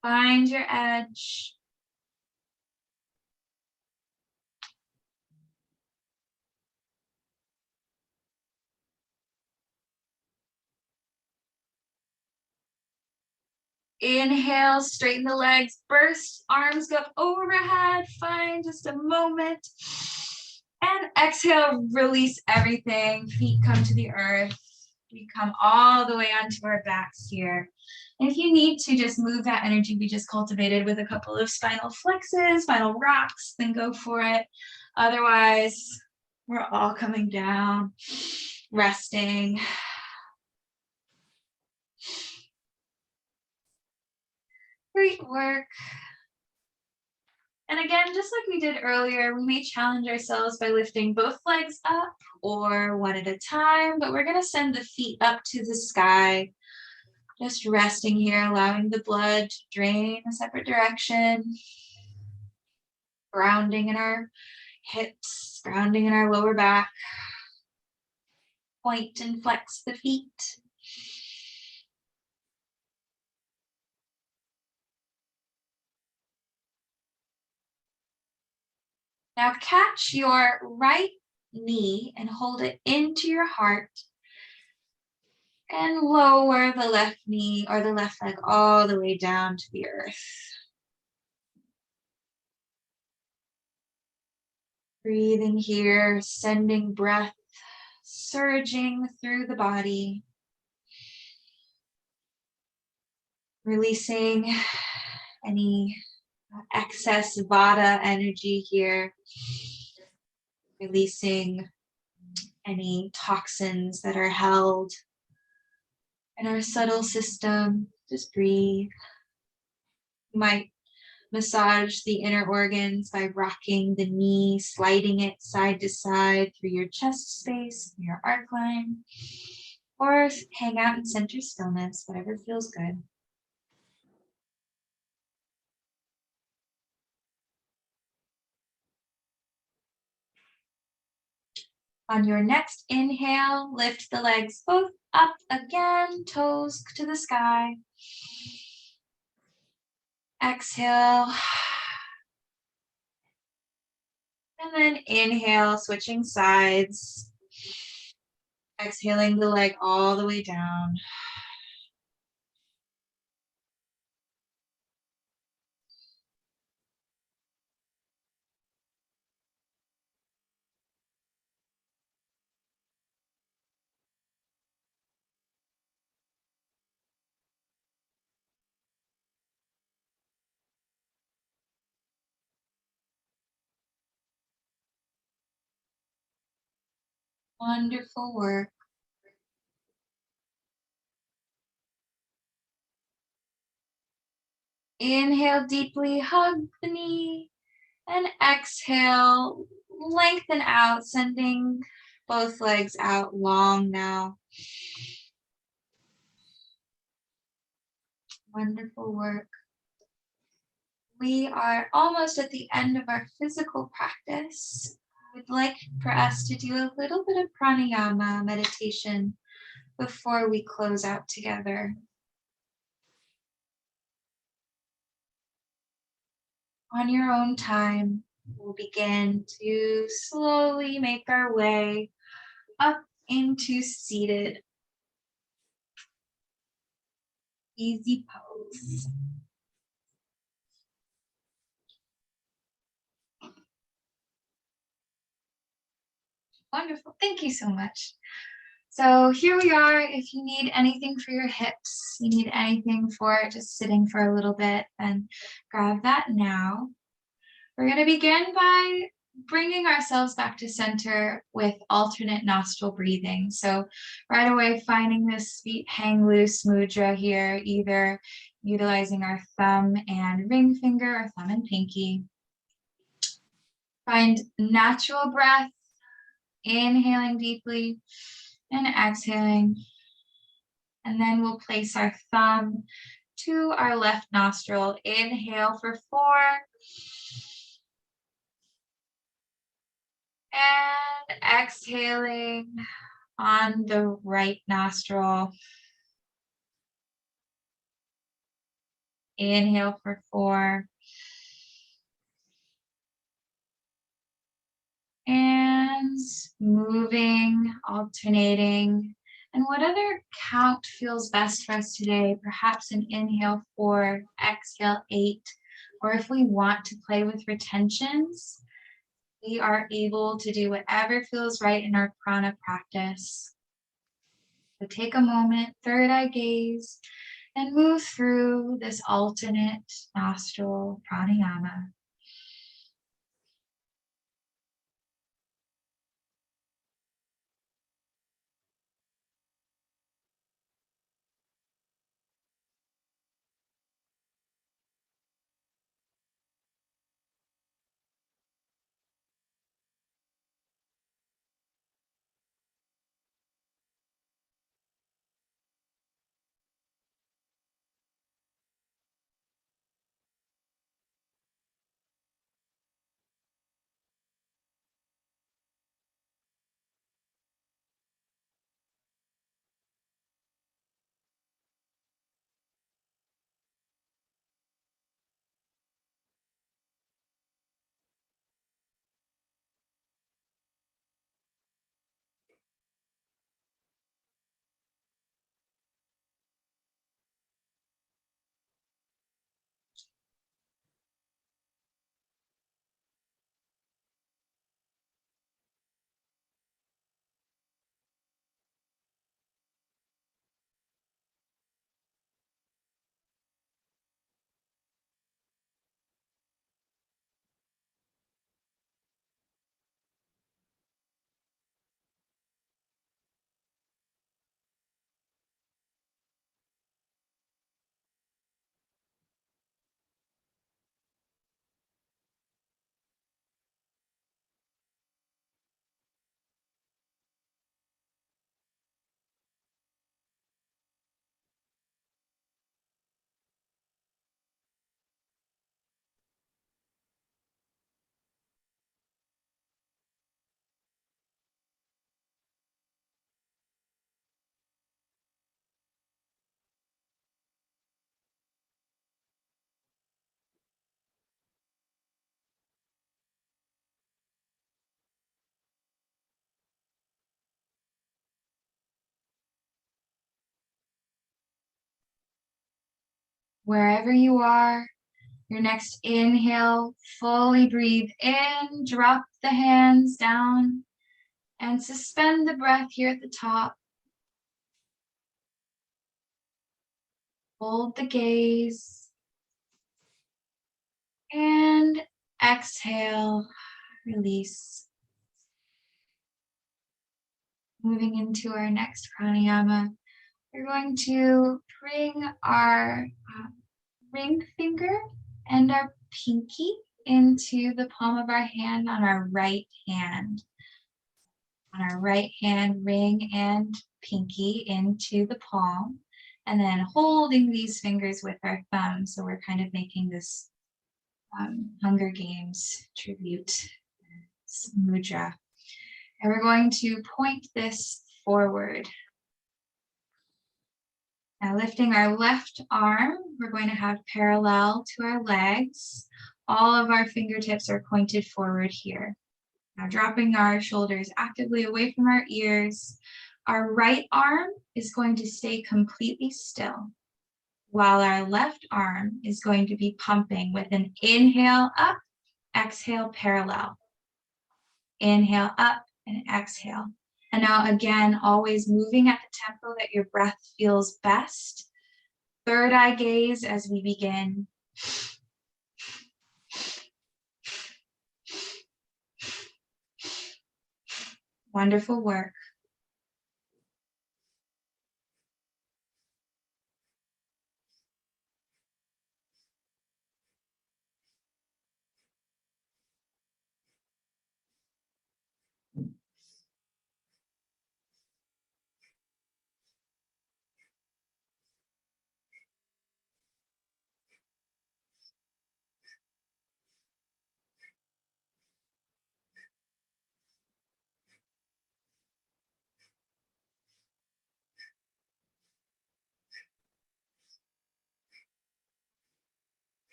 Find your edge. Inhale, straighten the legs, burst, arms go overhead, find just a moment. And exhale, release everything, feet come to the earth. We come all the way onto our backs here. And if you need to just move that energy we just cultivated with a couple of spinal flexes, spinal rocks, then go for it. Otherwise, we're all coming down, resting. Great work. And again, just like we did earlier, we may challenge ourselves by lifting both legs up or one at a time, but we're going to send the feet up to the sky. Just resting here, allowing the blood to drain a separate direction. Grounding in our hips, grounding in our lower back. Point and flex the feet. Now catch your right knee and hold it into your heart. And lower the left knee or the left leg all the way down to the earth. Breathing here, sending breath surging through the body. Releasing any excess vata energy here. Releasing any toxins that are held in our subtle system. Just breathe. You might massage the inner organs by rocking the knee, sliding it side to side through your chest space, your arc line, or hang out in center stillness, whatever feels good. On your next inhale, lift the legs both up again, toes to the sky. Exhale. And then inhale, switching sides. Exhaling the leg all the way down. Wonderful work. Inhale deeply, hug the knee, and exhale, lengthen out, sending both legs out long now. Wonderful work. We are almost at the end of our physical practice. I would like for us to do a little bit of pranayama meditation before we close out together. On your own time, we'll begin to slowly make our way up into seated easy pose. Wonderful. Thank you so much. So here we are. If you need anything for your hips, you need anything for just sitting for a little bit, then grab that now. We're going to begin by bringing ourselves back to center with alternate nostril breathing. So right away, finding this feet hang loose mudra here, either utilizing our thumb and ring finger or thumb and pinky. Find natural breath, inhaling deeply and exhaling. And then we'll place our thumb to our left nostril. Inhale for 4. And exhaling on the right nostril. Inhale for 4. And moving, alternating. And whatever count feels best for us today, perhaps an inhale 4, exhale 8, or if we want to play with retentions, we are able to do whatever feels right in our prana practice. So take a moment, third eye gaze, and move through this alternate nostril pranayama. Wherever you are, your next inhale, fully breathe in, drop the hands down, and suspend the breath here at the top. Hold the gaze. And exhale, release. Moving into our next pranayama, we're going to bring our ring finger and our pinky into the palm of our hand on our right hand. On our right hand, ring and pinky into the palm, and then holding these fingers with our thumb. So we're kind of making this Hunger Games tribute mudra. And we're going to point this forward. Now lifting our left arm, we're going to have parallel to our legs. All of our fingertips are pointed forward here. Now dropping our shoulders actively away from our ears. Our right arm is going to stay completely still, while our left arm is going to be pumping with an inhale up, exhale parallel. Inhale up and exhale. And now again, always moving at the tempo that your breath feels best. Third eye gaze as we begin. Wonderful work.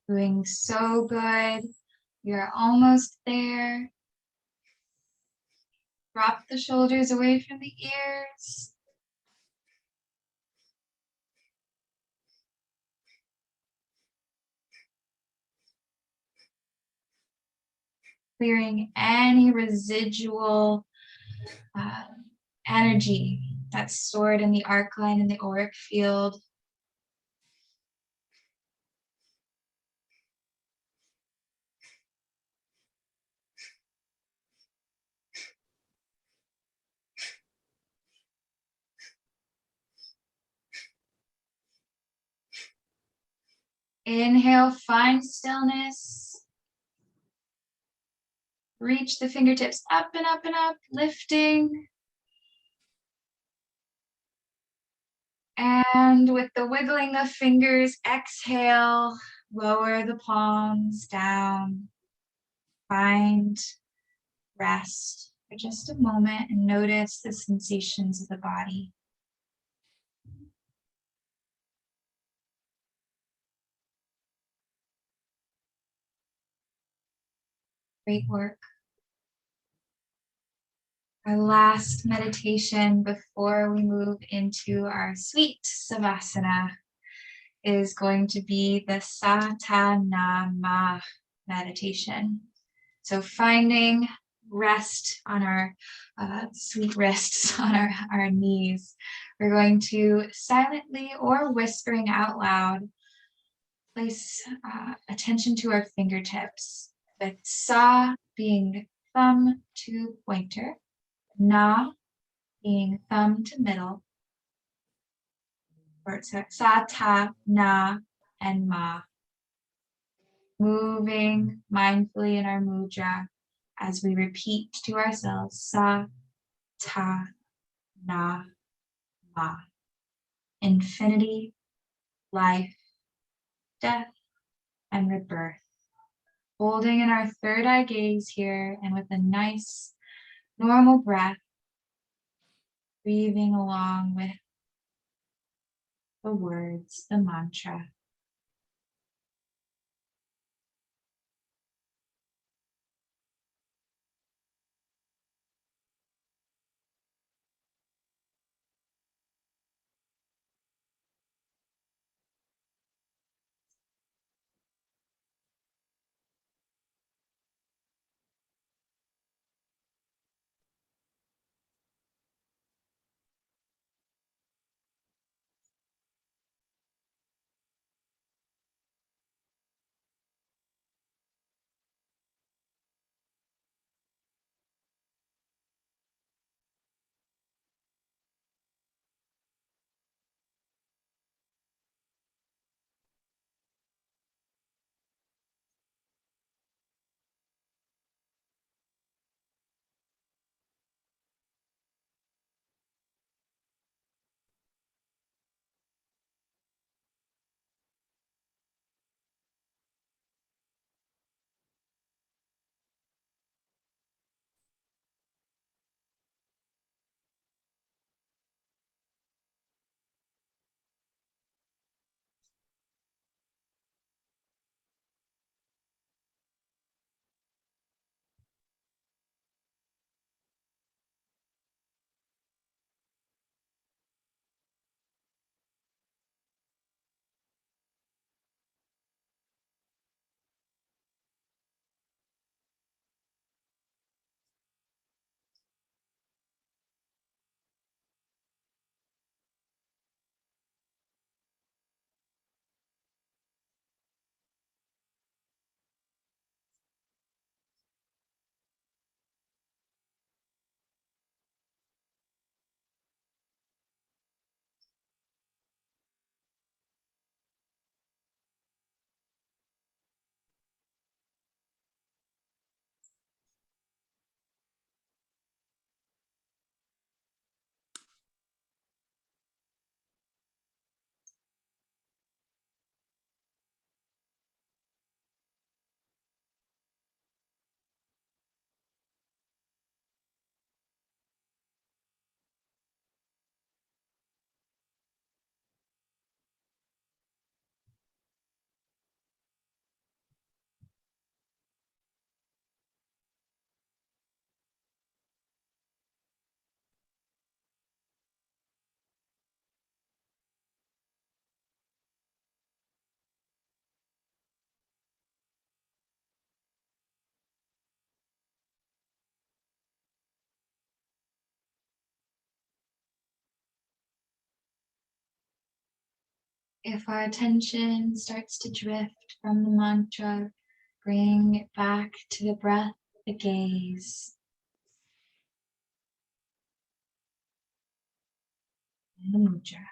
Doing so good. You're almost there. Drop the shoulders away from the ears. Clearing any residual energy that's stored in the arc line and the auric field. Inhale, find stillness. Reach the fingertips up and up and up, lifting. And with the wiggling of fingers, exhale, lower the palms down. Find rest for just a moment and notice the sensations of the body. Great work. Our last meditation before we move into our sweet savasana is going to be the Satanama meditation. So finding rest on our sweet wrists on our knees. We're going to silently or whispering out loud place attention to our fingertips, with Sa being thumb to pointer, Na being thumb to middle, or Sa, Ta, Na, and Ma. Moving mindfully in our mudra as we repeat to ourselves, Sa, Ta, Na, Ma. Infinity, life, death, and rebirth. Holding in our third eye gaze here, and with a nice normal breath, breathing along with the words, the mantra. If our attention starts to drift from the mantra, bring it back to the breath, the gaze, and the mudra.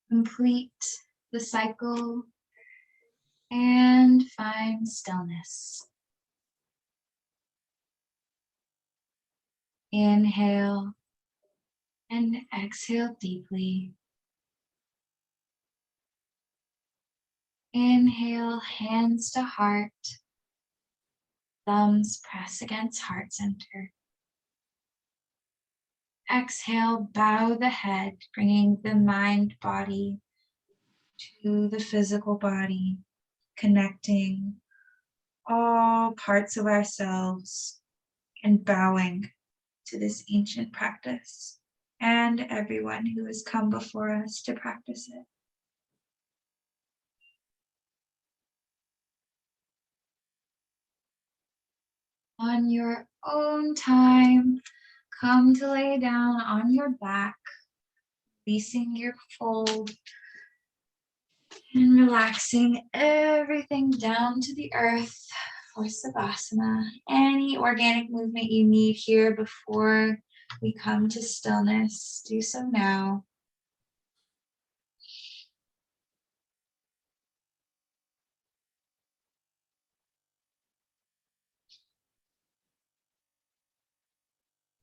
Complete the cycle and find stillness. Inhale and exhale deeply. Inhale, hands to heart. Thumbs press against heart center. Exhale, bow the head, bringing the mind body to the physical body, connecting all parts of ourselves and bowing to this ancient practice and everyone who has come before us to practice it. On your own time, come to lay down on your back, releasing your fold and relaxing everything down to the earth for Savasana. Any organic movement you need here before we come to stillness, do so now.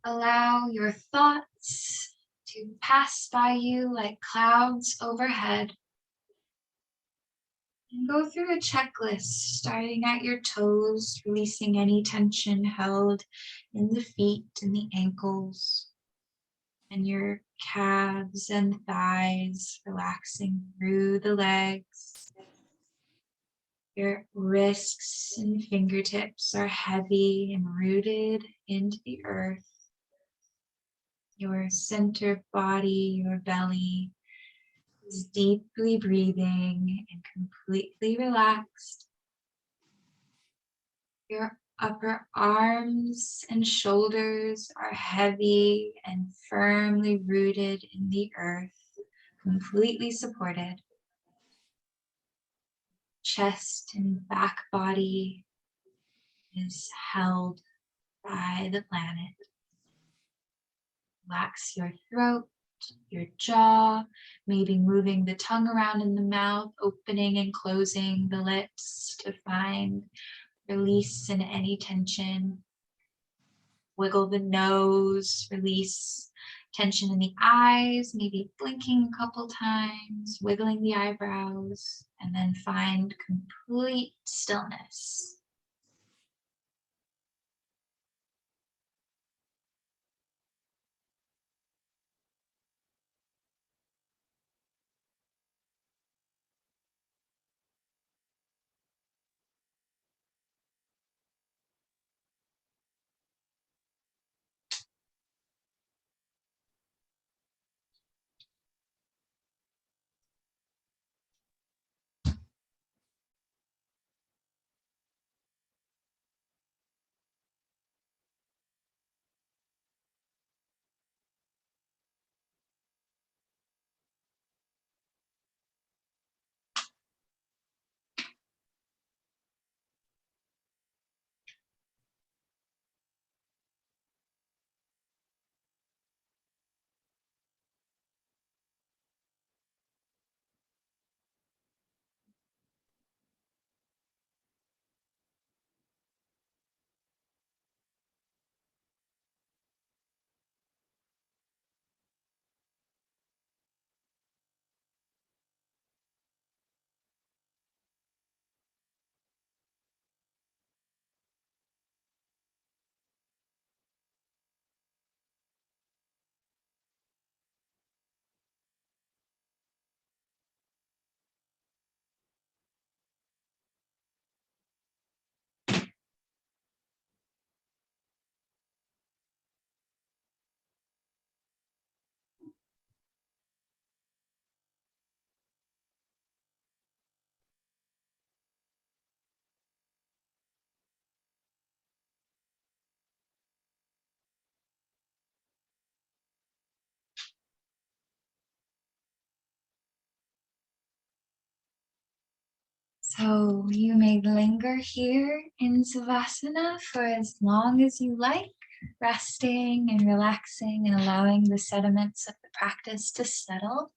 Allow your thoughts to pass by you like clouds overhead. And go through a checklist, starting at your toes, releasing any tension held in the feet and the ankles, and your calves and thighs, relaxing through the legs. Your wrists and fingertips are heavy and rooted into the earth. Your center body, your belly, is deeply breathing and completely relaxed. Your upper arms and shoulders are heavy and firmly rooted in the earth, completely supported. Chest and back body is held by the planet. Relax your throat, your jaw, maybe moving the tongue around in the mouth, opening and closing the lips to find release in any tension. Wiggle the nose, release tension in the eyes, maybe blinking a couple times, wiggling the eyebrows, and then find complete stillness. So you may linger here in Savasana for as long as you like, resting and relaxing and allowing the sediments of the practice to settle.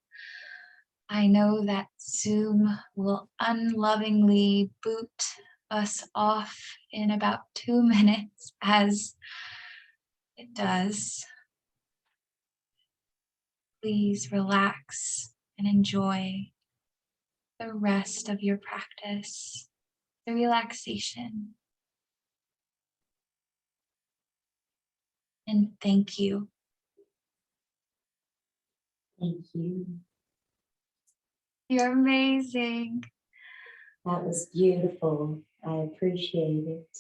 I know that Zoom will unlovingly boot us off in about 2 minutes, as it does. Please relax and enjoy the rest of your practice, the relaxation. And thank you.
Thank you.
You're amazing.
That was beautiful. I appreciate it.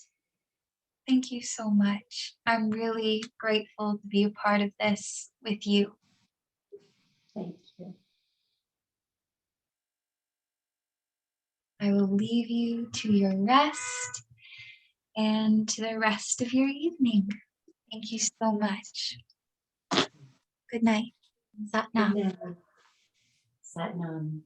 Thank you so much. I'm really grateful to be a part of this with you.
Thank you.
I will leave you to your rest and to the rest of your evening. Thank you so much. Good night. Sat Nam.
Good night. Sat Nam.